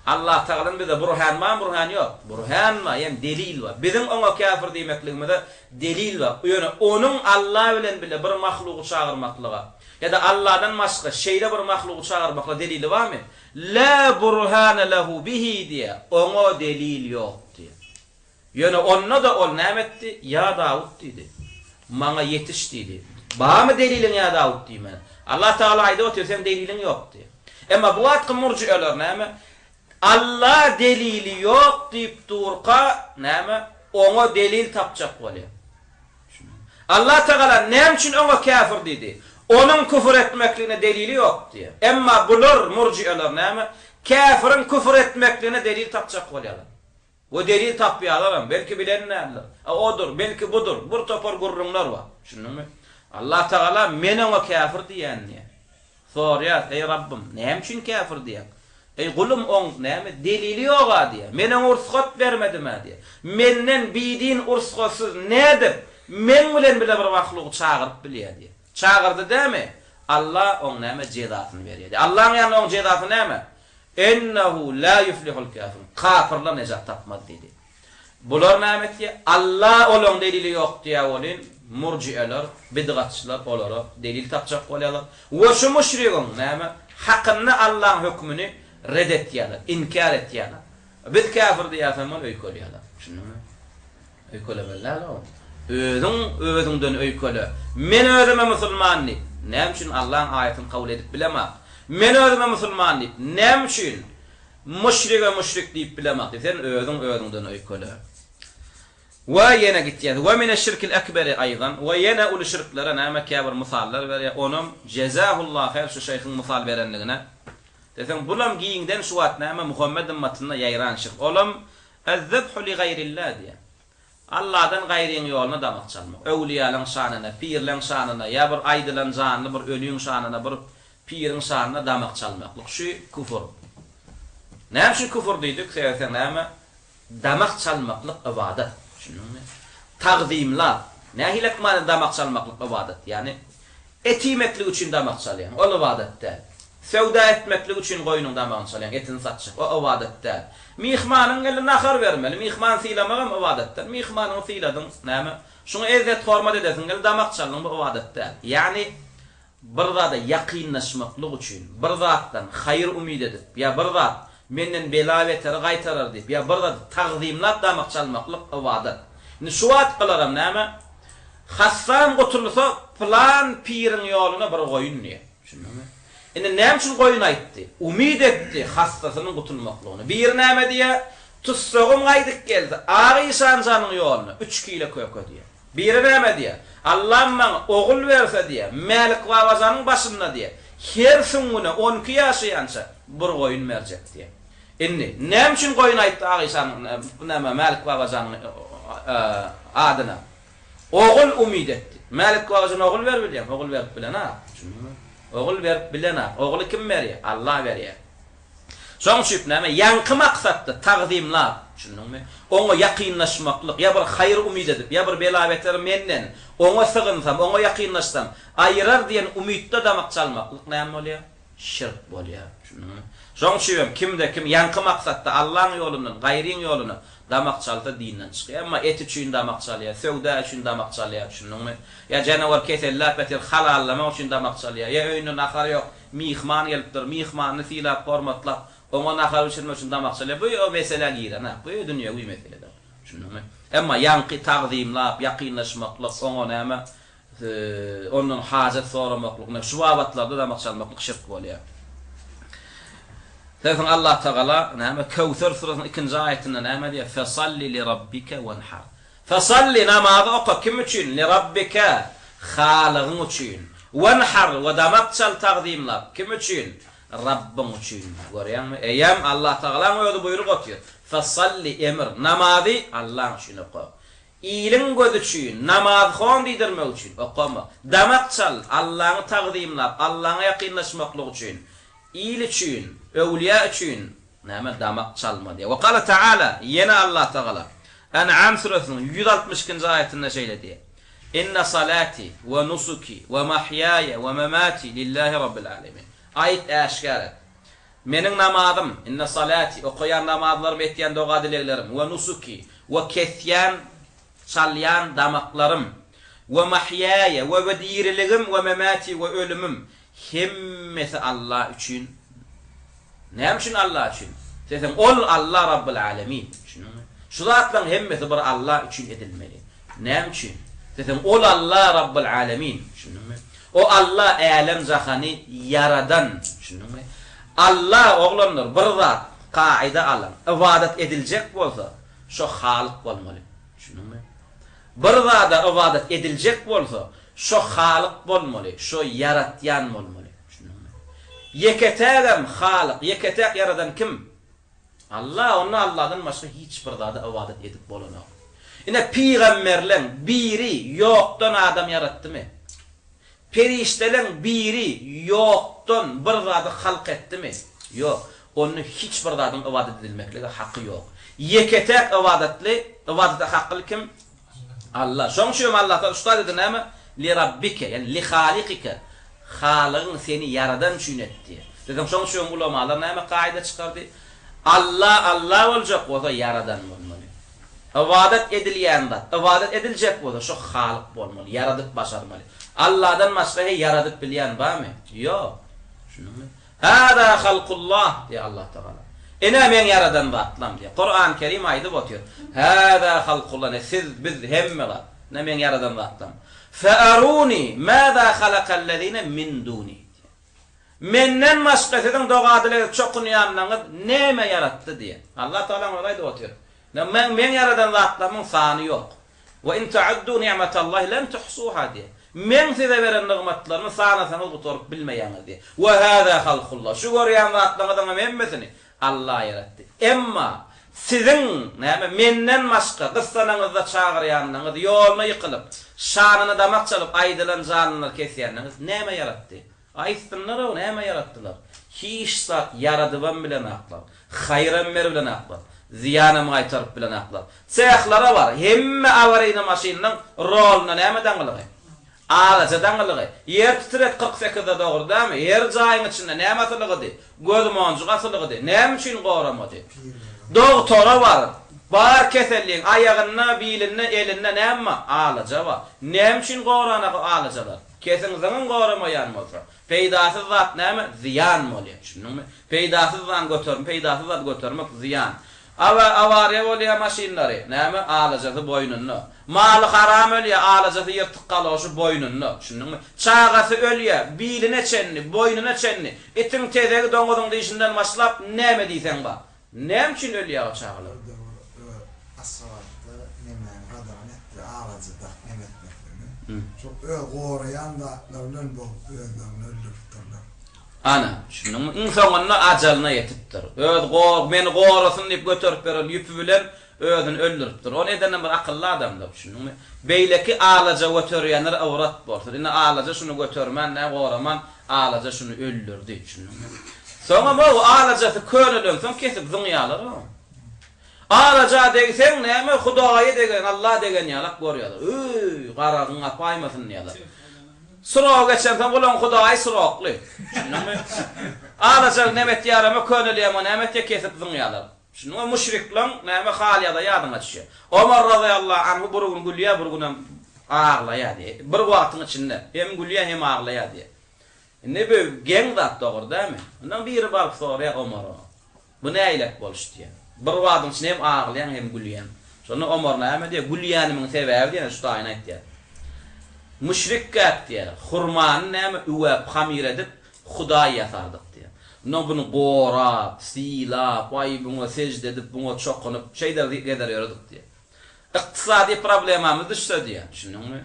Allah Teala'nın bize burhan mı? Burhan yok. Burhan mı? Yani delil var. Bizim ona kafir diýmekligimizde delil var. Yani onun Allah bilen bile bir mahluku çağırmaklığa ya da Allah'dan başka şeyle bir mahluku çağırmakla delili var mı? La burhane lehu bihi diye. Ona delil yok diye. Yani onunla da ol näme etdi? Ya Davud dedi. Bana yetiş dedi. Bana mı delilin ya Davud diye. Allah Teala ayda oturuyor, sen delilin yok diye. Ama bu atkı murci'eler näme? Allah delili yok deyip durqa näme? Ona delil tapacak bolýar. Allah Teala näme üçin ona kafir dedi? Onun küfür etmekliğine delili yok diye. Emma bular murci'eler näme? Kafirin küfür etmekliğine delil tapacak bolýarlar. O delil tapýarlar, belki bilenler. Odur, belki budur. Bir topar gurrunlar var. Şunumy? Allah Teala men ona kafir diýänni. Sorýar, ey Rabbim, näme üçin kafir diýär? Ey kulum on näme delili yok diýär. Mene ursgat bermedim diýär. Menden bidiň ursgatsız nädip men bilen bile bir mahluk çağırıp bilýär diýär. Çağırdı dämi? Allah on näme cezasyny berýär. Allah'ın ýanyna on cezasy näme? Ennehu la yuflihul kafirun. Kafirler nejat tapmaz dedi. Bular näme etdi? Allah olan delili yok diýär bolyn. Murci'eler, bid'atçılar olara delil tapacak bolýarlar. Ve şu müşrikün näme? Hakkında Allah'ın hükmünü reddetýärler, inkar etýärler. Biz kafir diýäsem ol öýkelýärler. Şunumy? Öýkeleberler o. Özüňden öýkele. Men özüme musulmanly. Näme üçin Allah'ın aýatyny kabul edip bilemek? Men özüme musulmanly. Näme üçin müşrik diýip bilemek? Sen özüňden öýkele. Ve yine gittiğinde ve mine şirkil ekberi aydan ve yine ulu şirklere näme kâbir misallar ver ya onun cezahullah hayr şu şeyhin misal verenligine desem bulam giyinden şu wat näme Muhammed ümmetine yayran şirk olam ezzebhu li gayrillah diye Allah'dan gayriň ýoluna damak çalmak. Öwliýalaryň şanyna, pirleň şanyna, ýa bir aýdylan zanly bir ölüň şanyna, bir piriň şanyna damak çalmaklyk şu küfür. Näme şu küfür diýdik? Sebäbi näme? Damak çalmaklyk ibadat. Şunuňmy? Tagzimlar. Nähilek many damak çalmaklyk ibadat? Ýani etimeklik üçin damak çalýan. O ibadatda. Sewda etmeklik üçin goýunyň damagyny çalýan, etini satjak. O ibadatda. Mihmanyň geline nahar bermeli. Mihman sylamak ibadatda. Mihmanyň syladyň näme? Şuňa ezzet hormat edesiň gel damak çalýan bu ibadatda. Ýani bir zada ýakynlaşmaklyk üçin, bir zatdan haýyr umyd edip, ýa bir zat menden bela beter gaýtarar diýip, ýa bir zat tagzimlap damak çalmaklyk ibadat. Indi şu wagt kılaram näme? Hassan gotulsa plan piriň ýoluna bir goýun diýip. Şunuňmy? Indi näme üçin goýun aýtdy? Umyd etdi hassasynyň gotulmaklygyny. Bir näme diýe? Tutsagym gaýdyk geldi. Agy sanjanyň ýoluna 3 kilo kökö diýip. Bir näme diýe? Allah maňa ogul berse diýe, Malik Wawazanyň başynda diýe. Her süňüne 12 ýaşaýança bir goýun merjek diýe. Indi näme üçin goýun aýtdy Aýşanyň näme Malik Wawazanyň adyna? Ogul umyd etdi. Malik Wawazan ogul berip bilýär, ogul berip bilen ha. Ogul berip bilen ha. Oguly kim berýär? Allah berýär. Şoň üçin näme ýanky maksatda tagzimlar, şunuňmy? Oňa ýakynlaşmaklyk, ýa bir haýyr umyd edip, ýa bir bela beter menden, oňa sygynsam, oňa ýakynlaşsam, aýyrar diýen umydda damak çalmaklyk näme bolýar? Şirk bolýar. Şunuňmy? Şoň üçin kimde kim ýanky maksatda Allah'ın ýolundan, gaýryň ýoluna damak çalsa dinden çykýar. Amma et üçin damak çalýar, sewda üçin damak çalýar, şunuňmy? Ýa janawar keselläp beter halallamak üçin damak çalýar. Ýa öýüne nahar ýok, mihman gelipdir, mihmany silap hormatlap oňa nahar üçin damak çalýar. Bu o mesele giren ha. Bu dünýäwi meseledir. Şunuňmy? Amma ýanky tagzimlap, ýakynlaşmaklyk, oňa näme onun hajat soramaklyk, şu wagtlarda damak çalmaklyk şirk bolýar. Zaten Allah Teala näme Kevser surasynyň 2-nji aýatynda näme diýär? Fasalli li rabbika wanhar. Fasalli namazy oqa kim üçin? Li rabbika halygyň üçin. Wanhar we damak çal tagzimlap kim üçin? Rabbyň üçin. Görýärmi? Eýem Allah Teala öýde buyruk atýar. Fasalli emir namazy Allah üçin oqa. İliň göz üçin, namaz hon diýdirmek üçin okama. Damak çal Allahyny tagzimlap, Allahyna ýakynlaşmaklyk üçin. İl üçin, öwliýa üçin näme damak çalma diýär. Wa qala Taala, ýene Allah Taala An'am surasynyň 162-nji aýatynda şeýle diýär. Inna salati wa nusuki wa mahyaya wa mamati lillahi rabbil alamin. Aýat äşkär. Meniň namazym, inna salati okuyan namazlarym, etýän doga dileklerim, wa nusuki wa kesýän çalýan damaklarym, wa mahyaya wa diriligim wa mamati wa ölümüm hemmesi Allah üçün. Näme üçin Allah üçün? Desem ol Allah Rabbul Alamin. Şu zatlaryň hemmesi bir Allah üçün edilmeli. Näme üçin? Desem ol Allah Rabbul Alamin. O Allah alem jahany yaradan. Allah oglanlar bir zat kaida alan. Ibadat ediljek bolsa, şu halyk bolmaly. Bir zada ibadat ediljek bolsa, şu halyk bolmaly, şu yaratyan bolmaly. Yeketegem halyk, yeketek yaradan kim? Allah, onu Allah'dan başka hiç bir zada ibadat edip bolanok. Ine peygamberler biri yoktan adam yaratdymy? Periştelerin biri yoktan bir zada halk etdimi? Yok. Onu hiç bir zadan ibadat edilmekligi hakkı yok. Yeketek ibadata hakkı kim? Allah. Şoň üçin Allah Taala usta dedi näme? Li rabbika, yani li halikika. Halygyň seni yaradan üçin etdi. Dedim şoň üçin ulamalar näme kaida çykardy? Allah boljak bolsa yaradan bolmaly. Ibadat edilýän zat, ibadat ediljek bolsa şu halyk bolmaly, yaradyp başarmaly. Allah'dan başka yaradyp bilýän barmy? Yok. Şunuňmy? Hada halqullah diye Allah Teala. Ene men yaradan batlam diye. Kur'an-ı Kerim aýdyp otýar. Hada halqullah, siz biz hemmeler ne men yaradan batlam. Fa'aruni maza halaqallazina min duni. Menden başgasyň dogadylar çokunýanlaryň näme yaratdy diye. Allah Teala aýdyp otýar. Men yaradan batlamyň sany yok. Ve in ta'uddu ni'matallahi lan tuhsuha diye. Men size veren nimetlerimi sanasanız oturup bilmeýäňiz diye. Ve hada halqullah. Şu görýän zatlaryň hemmesini Allah yarattı. Emma Sizin menden başka kıssananızda çağıryanınız yoluna yıkılıp şanını damak çalıp aydılan canlılar kesýäniniz näme yaratdy? Aýsynlar o näme yaratdylar? Hiç zat yaradyban bilen aklar, hayran ber bilen aklar, ziyanam aytarıp bilen aklar. Çählara var, hemme awaryna maşynyň roluna näme daňylygy? Alaca daňylygy. Yer titret 48-de dogry dämi? Yer jaýyň içinde näme atlygy? Göz monjuk atlygy. Näme üçin goramady? Doktora var. Bar keselliğin ayağına, biline, eline näme? Alaca var. Näme üçin gorana alacalar? Kesin zaman goramayan bolsa. Peýdasy zat näme? Ziyan bolýar. Şunuňmy? Peýdasy zat götürmek, peýdasy zat götürmek ziyan. Avariya bolýar maşinlary. Näme? Alajady boynunny. Maly haram ölýär, alajady ýyrtyk galoşy boynunny. Şunuňmy? Çagasy ölýär, biline çenni, boynuna çenni. Itin tezegi doňuzyň diýişinden başlap näme diýsen ba? Näme üçin ölýär o çagalar? Asfaltda näme adaletli alajyda näme etmekleri. Çok gorayan da bilen bu öldürürler. Ana, şunun insanın ajalyna yetipdir. Meni gorasyn diýip götürüp beren ýüpü bilen özüni öldürüpdir. O nedenden bir akıllı adamdır. Şunun beýleki alaja götürýänler awrat bolsa, ine alaja şunu götürmän, näme goraman, alaja şunu öldürdi. Şunun. Soňra bu alajasy körelen soň kesip zyňýalar. Alaja degsen näme Hudaýy degen, Allah degen ýalak görýärler. Garagyň apaýmasyn ýalar. Sırağa geçerken bulan Hudaýy sırakly. Şunuňmy? Alaja nemet ýarama könelýär, nemet kesip zyňýalar. Şunuňa müşrikler näme halýada ýadyňa düşýär. Omar radıyallahu anhu burgun gülýär, burgunam ağlaýar diýe. Bir wagtyň içinde hem gülýär hem ağlaýar diýe. Ne bu geň zat dogry dämi? Ondan biri baryp soraýar Omara. Bu näýlek boluşdy diýe. Bir wagtyň içinde hem ağlaýan hem gülýän. Şonu Omar näme diýe? Gülýänimiň sebebi diýe şu taýyn aýtdy. Müşrik gap diýer. Hurmany näme üwep hamir edip Hudaýy ýatardyk diýer. No bunu gorap, silap, buňa secde edip buňa çokunup şeýler gedär ýördik diýer. Iqtisadi problemamiz düşse diýer. Şunuňmy?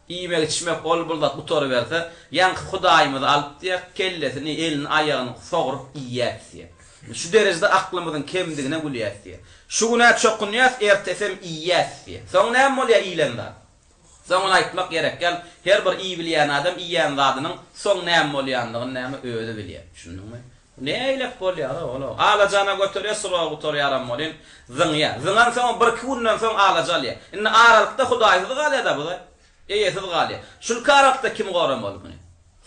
Iýmek içmek ol buldak bu tory berse, ýanky Hudaýymyzy alyp diýer, kellesini, elini, aýagyny sogurup iýýär diýer. Şu derejede aklymyzyň kemdigine gülýär diýer. Şu güne çokunýas, ertesem iýýär diýer. Soň näme bolýar iýlender? Soň aýtmak gerek gel, her bir iyi bilýän adam iýýän zadynyň soň näme bolýandygyny näme öýde bilýär. Şunuňmy? Näýlek bolýar ola? Alajana götürýär, sıraga götürýär bolýan, zyňýa. Zyňan soň bir kundan soň alajalýar. Indi aralykda Hudaýy galýa da bu. Eýesiz galýa. Şul karakda kim goran bolýar?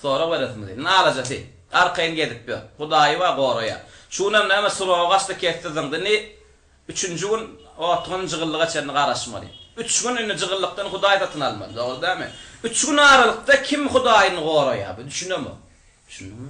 Sonra beresmiz. Alajasy. Arkaýyn gedip ber. Hudaýy we goraýa. Şunam näme sıraga gaçda ketdi zyňdy. 3-nji gün otgyň jygyllyga çenni garaşmaly. 3 gün indi jygıllykdan Hudaýy da tynalmaly. Dogry dämi? 3 gün aralykda kim Hudaýyny goraýar? Düşünemi? Düşünemi?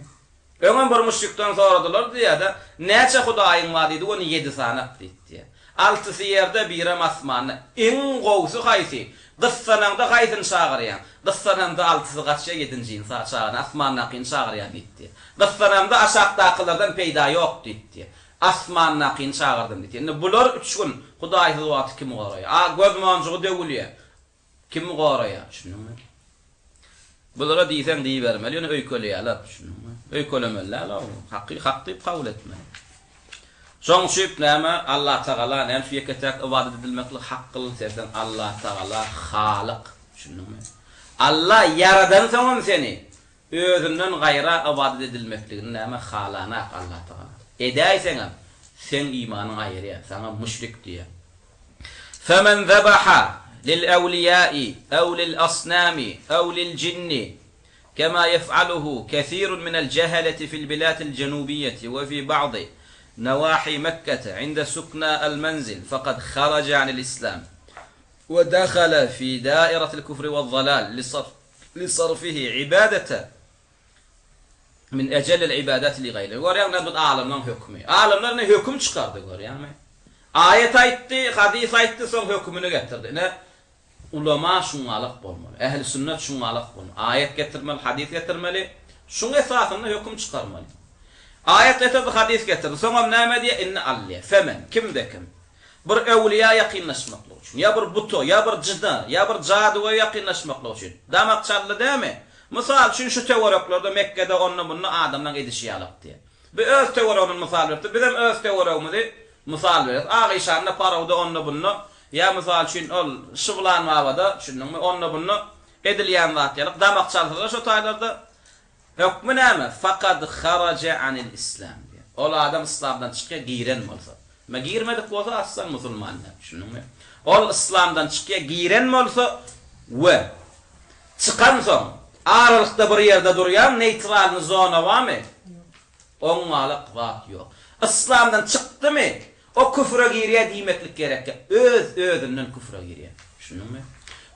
Öňe bir müşrikden soradylar diýär, "Näçe Hudaýyň bar?" diýdi, "Onu 7 sanap" diýdi. 6sy ýerde biri asmany. Iň gowsy haýsy? Gyssananda haýsyn çağırýan. Gyssananda 6sy gaçça 7-nji çağıran asmanyna qyn çağırýan diýdi. Gyssananda aşagdakylardan peýda ýok diýdi. Asmanyna qyn çağırdım diýdi. Indi bular 3 gün Hudaýy wagt kim goraýar? Göz monjugy döwülýär. Kim goraýar? Şunuňmy? Bulara diýsen diýip bermeli, ýöne öýkelýärler. Şunuňmy? Öýkelemeler, hakky diýip kabul etmeli. Şoň şüp näme? Allah Taala näme şu ýeketek ibadet edilmekli hakkyly sersen Allah Taala Halyk. Şunuňmy? Allah yaradan soň seni özünden gaýra ibadet edilmekligini näme halana Allah Taala. Edäýsen sen imanın aýrýar, sana müşrik diýär. Femen zabaha lil awliya'i aw lil asnami aw lil jinni kema yef'aluhu kathirun min al jahalati fil bilad al janubiyyah wa fi ba'd nawahi Makkah 'inda sukna al manzil faqad kharaja 'an al islam wa dakhala fi da'irat al kufr wal dhalal li sarfihi 'ibadatan min ecel ibadat li gayri. Görýärler bu alamdan hükmü. Alamlar ne hüküm çıkardı görýärmi? Ayet aýtdy, hadis aýtdy, soň hükmüni getirdi. Ne? Ulama şuňalyk bolmaly. Ähli sünnet şuňalyk bolmaly. Ayet getirmeli, hadis getirmeli. Şuň esasynda hüküm çıkarmaly. Ayet getirdi, hadis getirdi. Soňra näme diýe? Inna alliya. Femen kimde kim? Bir ewliya ýakynlaşmakly üçin, ya bir buto, ya bir jida, ya bir jaduga ýakynlaşmakly üçin. Damak çaldy dämi? Misal üçün şu teoreklarda Mekke'de onunla bununla adamdan edişi alıp diye. Bir öz teoriyonun misal verdi. Bizim öz teoriyomuzda Misal beret, agy şanna parawda onna bunno, ya misal üçin ol şygylanmabada, şundan onna bunno edilýän zat ýalyk damak çaldyr şo taýlarda hukmy näme? Faqad kharaja anil islam. Ol adam İslamdan çykýar, giren bolsa. Ma girmedik bolsa aslan musulmanlar, şunuňmy? Ol İslamdan çykýar, giren bolsa we çıkan soň aralykda bir ýerde durýan neutral zona barmy? Oňalyk zat ýok. İslamdan çykdymy? O küfre girýär diýmeklik gerek. Öz-özünden küfre girýär. Şunuňmy?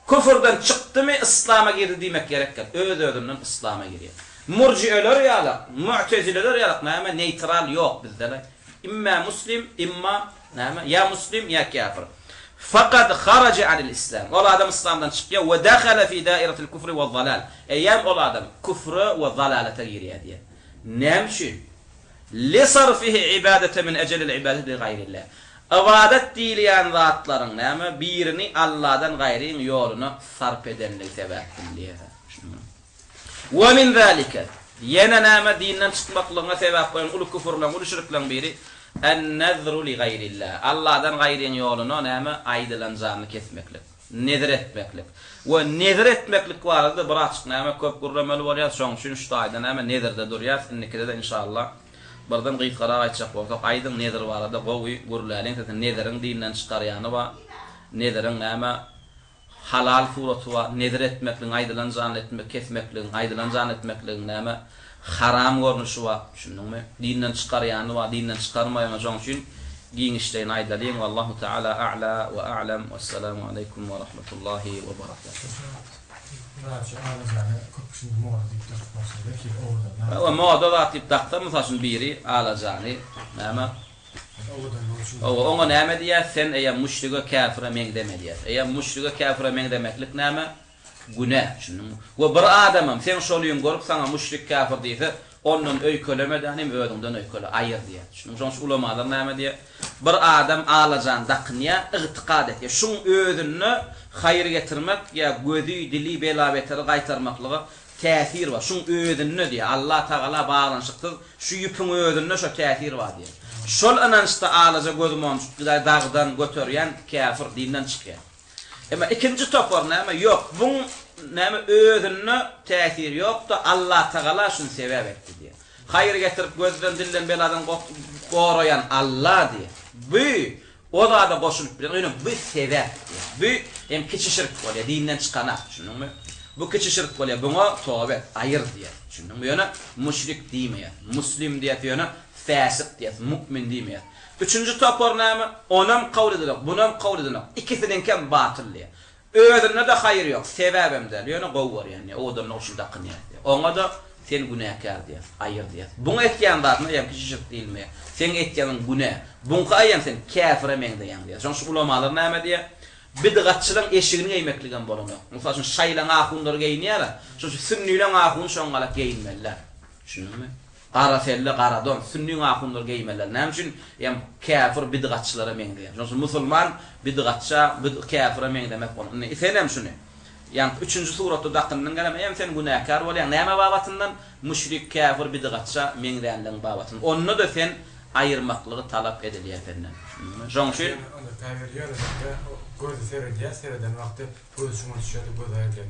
Küfrden çykdymy? İslama girdi diýmek gerek. Öz-özünden İslama girýär. Murci'eler ýalyk, mu'tezileler ýalyk näme neutral ýok bizde. İmma muslim, imma näme? Ya muslim ya kafir. Faqad kharaja anil islam. Ol adam İslamdan çykýar we dakhala fi dairatil kufri we zalal. Eýem ol adam küfre we zalalata girýär diýär. Näme üçin? Li sarfihi ibadete min ecelil ibadeti li gayrillah. Ibadet diýilýän zatlaryň näme? Birini Allahdan gaýryň ýoluna sarf edenlik sebäpden diýär. Wa min zalika yana näme dinden çykmaklygyna sebäp bolan ulu küfürlen, ulu şirklen biri en-nezru li gayrillah. Allahdan gaýryň ýoluna näme? Aýdylanjany kesmeklik, nezir etmeklik. Ve nezir etmeklik barada bir açyk näme köp gurramaly bolýar, şoň üçin şu aýda näme nezirde durýar. Innekide de inşallah birden gyýtgara aýtjak bolsak, aýdyň nezir barada gowy gurlalyň neziriň dinden çykarýany we neziriň näme halal suraty wa nezir etmekliň aýdylanjany etmek, kesmekliň aýdylanjany etmekliň näme haram görnüşi wa şunuňmy dinden çykarýany wa dinden çykarmaýany joň üçin giňişleýän aýdalýan. Wallahu taala a'la wa a'lam. Wassalamu aleykum wa rahmatullahi wa barakatuh. Wa moda da tip takta mysalyň biri alajany näme Oňa näme diýär? Sen eýer müşrige kafira meň deme diýär. Eýer müşrige kafira meň demeklik näme? Günah. Şunuň. We bir adamam sen şolyň görüp sana müşrik kafir diýse, onuň öýkelemeden hem özüňden öýkele aýyr diýär. Şunuň üçin ulamalar näme diýär? Bir adam alajan daqnya ygtikad etýär. Şuň özüni haýyr getirmek ýa gözi dili bela beteri gaýtarmaklygy täsir bar. Şuň özüni diýär. Allah Taala baglanşykdyr. Şu ýüpüň özünde şo täsir bar diýär. Şol anançda alaja gözümün dağdan götürýän kafir dinden çykýar. Ama ikinci topar näme? Ýok, bu näme özüne täsir ýok da Allah Taala şunu sebäp etdi diýär. Haýyr getirip gözden dilden beladan gorayan Allah diýär. Bu o da goşulyp bilen, bu sebäp diýär. Bu hem kiçi şirk bolýar, dinden çykanak, şunuňmy? Bu kiçi şirk bolýar, buňa tawbe aýyr diýär. Şunuňmy? Ýöne müşrik diýmeýär. Muslim diýär ýöne fasik diýär, mukmin diýmeýär. Üçüncü topar näme? Onam kabul edilir, bunam kabul edilir. İkisinden kim batıl diýär. Özüne de haýyr ýok, sebäbim de. Ýöne gowar ýani, o da noşul daqynýar. Oňa da sen günahkar diýär, aýyr diýär. Buňa etýän zatmy ýa kişi şirk diýilmeýär. Sen etýäniň günah. Buňa aýan sen kafire meň diýär diýär. Şoň şu ulamalar näme diýär? Bidgatçylyň eşigini eýmekligen bolanok. Mysal şu şaýlan ahunlar geýnýär, şu sünniýlen ahun şoňala geýnmeler. Şunuňmy? Qara felle qaradon sünni ahunlar geýmeler. Näme üçin? Ýa kafir bidgatçylara meň diýär. Şoň musulman bidgatça, kafire meň demek bolan. Sen hem şunu. Ýa üçüncü suratda daqyndan gelem, hem sen günahkar bolýan. Näme babatyndan? Müşrik, kafir, bidgatça meň diýenliň babatyn. Onu da sen aýyrmaklygy talap edilýär senden. Şoň üçin gözü seyreden vakti pozisyonu düşüyordu, göz ayırdı.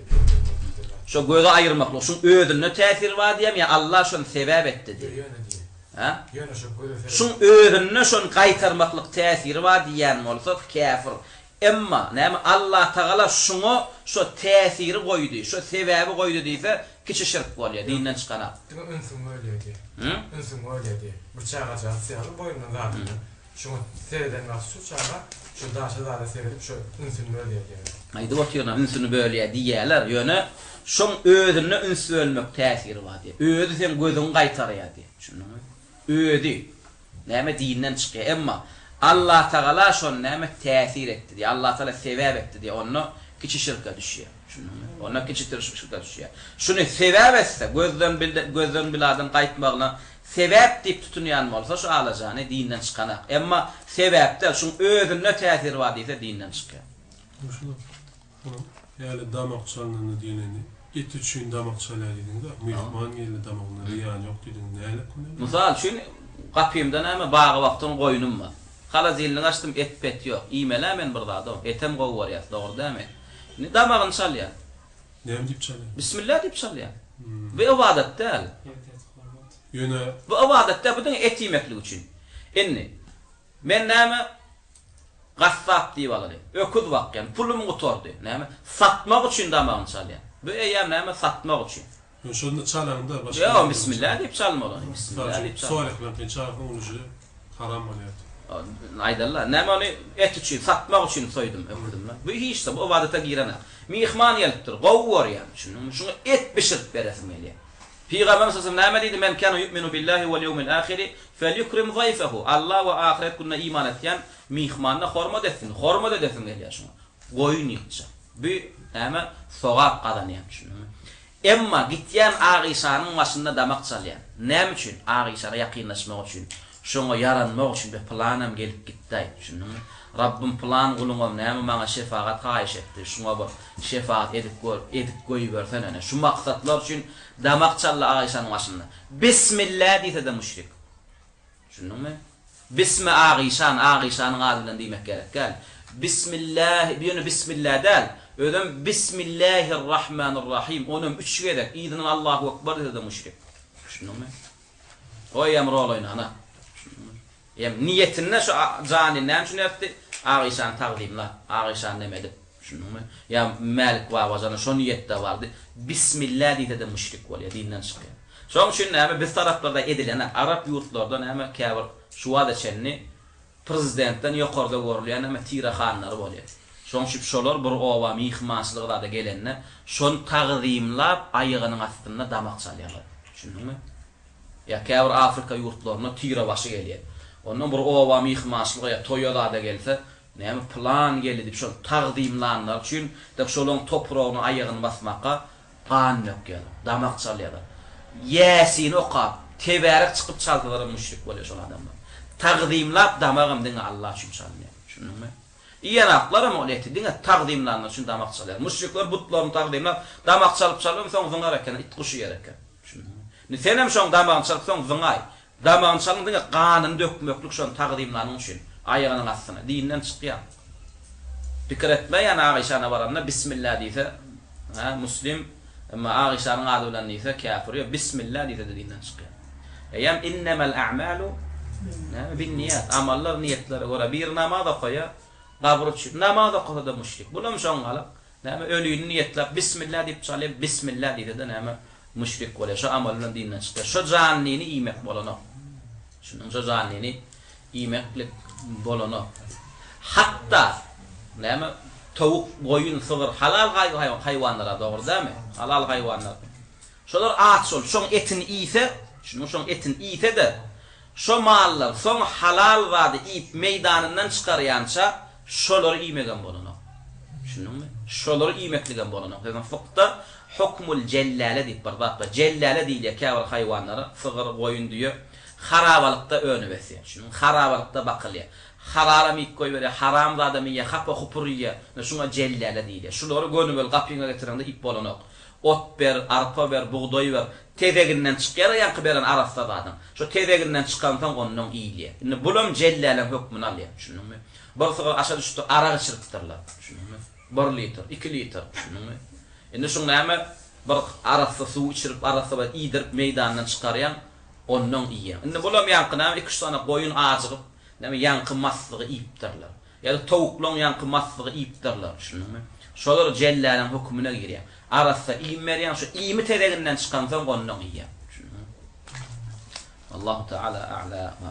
Şu gözü aýyrmaklyk, şu özüne täsir bar diýem ya Allah şonu sebäp etdi diýär. Ha? Ýöne şu gözü Şu özüne şonu gaýtarmaklyk täsiri bar diýen bolsa kafir. Emma näme Allah Taala şunu şu täsiri goýdy, şu sebäbi goýdy diýse kiçi şirk bolýar, dinden çykanak. Ünsün öýledi. Ünsün öýledi. Bıçağa çarpsa boýundan zaten. Şunu seyreden vakti şu çağa şu daşalarda seyredip şu ünsünü öýledi. Aýdy otyna ünsünü bölýär diýerler. Ýöne şoň özüne ünsü ölmek täsiri bar diýär. Özü sen gözüň gaýtarýar diýär. Şunuňmy? Öýdi. Näme dinden çykýar. Emma Allah Taala şonu näme täsir etdi diýär. Allah Taala sebäp etdi diýär. Onu kiçi şirke düşýär. Şunuňmy? Ona kiçi şirke düşýär. Şunu sebäp etse gözden biladan gaýtmagyna sebäp diýip tutunýan bolsa şu alajany dinden çykanak. Emma sebäpde şu özüne täsir bar diýse dinden çykýar. Yani damak çalınanı diyeneni, et üçün damak çalarydın da, mühman geldi damağına riyan yok dedin, näle konu? Misal şunu kapymda näme bagy wagtyň goýunum bar. Hala zilini açtım et pet yok. İmele men bir adam. Etem govar ya doğru değil mi? Ne damağın çal ya. Ne dip çalıyor? Bismillah dip çal ya. Bu ibadet değil. Yöne Bu ibadette bütün et yemeklik için. Inni men näme gassap diýip alary. Öküz bakyan, pulum gutordy. Näme? Satmak için damağın çalýan. Bu eýem näme satmak için. şonu çalanda başka. Ya bismillah diýip çalmaly. Bismillah diýip çalmaly. Soýrak bilen çarpyň uluşy haram bolýar. Aydallar, näme onu et için, satmak için soýdum, öküdüm. Bu hiç de bu ibadete girenek. Mihman ýelipdir, gowwar ýa. Şunu et pişirip beresim gelýär. Peygamber sallallahu aleyhi ve sellem men kana yu'minu billahi vel yevmil ahir felyukrim zayfahu. Allah ve ahiret gününe iman etýän mihmanna hormat etsin. Hormat edesin gelýär şuna. Goýun ýykça. Bu näme sogap gadanýar şunu. Emma gitýän Aýşanyň başynda damak çalýan. Näme üçin? Aýşana ýakynlaşmak üçin. Şoňa yaranmak üçin bir planam gelip gitdi. Şunu. Rabbim plan guluňam näme maňa şefaat haýyş etdi. Şuňa bir şefaat edip goýup bersen ana. Şu maksatlar üçin damak çalla Aýşanyň başynda. Bismillah diýse de müşrik. Şunuňmy? Bismi Aýşanyň ady bilen diýmek gerek. Gel. Bismillah, biýeni bismillah däl. Ödüm Bismillahirrahmanirrahim. Onum 3 gerek. İdinin Allahu ekber diýse de müşrik. Şunuňmy? O ýamrolyna ana. Yem niyetinle şu caninden şunu yaptı. Aýşany taqdimla, Aýşany demedi. Şunuňmy? Ya Malik we wazana şu niyette vardı. Bismillah diýse de müşrik bolýar, dinden çykýar. Şoň üçin näme biz taraplarda edilen Arap ýurtlarda näme käbir şu wada çenni prezidentden ýokarda görülýän näme tirahanlar bolýar. Şoň üçin şolar bir owa mihmançylygda da gelenler şonu taqdimlap aýygynyň astynda damak çalýarlar. Şunuňmy? Ya käbir Afrika ýurtlaryna tira başı gelýär. Ondan bir owa mihmançylyga ya toýada da gelse, näme plan geldi dip şol taqdimlanlar üçin de şolun topragyny aýygyny basmakka plan ýokýar. Damak çalýarlar. Yasin okap, teberek çıkıp çaldılar müşrik bolýar şol adamlar. Taqdimlap damagym diňe Allah üçin çalýar. Şunuňmy? Ýanaklar hem olýar diňe taqdimlanlar üçin damak çalýar. Müşrikler butlaryny taqdimlap damak çalyp çalýar, soň zıňar eken, it guşy ýer eken. Şunuňmy? Ne senem şoň damagyny çalyp soň zıňay. Damagyny çalyp diňe ganyny dökmeklik şoň taqdimlanyň üçin aýagynyň astyna dinden çykýar. Pikir etmeýän Aýşana baranda bismillah diýse, Muslim ama Aýşanyň ady bilen diýse kafir. Bismillah diýse de dinden çykýar. Eýem innemel a'malu binniyat. Amallar niyetlere göre bir namaz oqoýa, gabr üçin namaz oqsa da müşrik. Bulam şoň galyp, näme ölüýüni niyetlep bismillah diýip çalyp bismillah diýse de näme müşrik bolýar. Şu amal bilen dinden çykýar. Şu janyny iýmek bolanok. Şunun şu janyny iýmeklik bolanok. Hatta näme tawuk, goýun, sygyr halal haýwanlara dogry dämi? Halal haýwanlar. Şolar aç şol, şoň etini iýse, şoň etini iýse de şo mallar soň halal wady iýip meýdanyndan çykarýança şolary iýmegen bolanok. Şunuňmy? Şolary iýmekligen bolanok. Demek fıkda hukmul cellale diýip bir zat bar. Cellale diýilýär käbir haýwanlara, sygyr, goýun diýip harabalykda öňü besýär. Şunu harabalykda bakylýar. Hararam ilk koy berýär, haram zada miýe, hapa hupurýa. Şuna cellale diýilýär. Şolary gönübel gapyňa getirende ip bolanok. Ot ber, arpa ber, buğdoy ber. Tedeginden çykýar ýa beren arasda adam. Şu tedeginden çykandan ondan iýilýär. Indi bulam cellale hökmüni alýar. Şunuňmy? Bir sygyr aşa düşdi, araq içiripdirler. Şunuňmy? 1 litr, 2 litr. Şunuňmy? Indi şoň näme bir arasda suw içirip, arasda bir iýdirip meýdandan çykarýan ondan iýýär. Indi bulam ýankyna 2 tane goýun azygyp, näme ýanky maslygy iýipdirler. Ýa-da tawuklaň ýanky maslygy iýipdirler. Şunuňmy? Şolar cellalaň hökmüne girýär. Arasda iýmerýän şu iými tereginden çykandan ondan iýýär. Allahu Teala a'la wa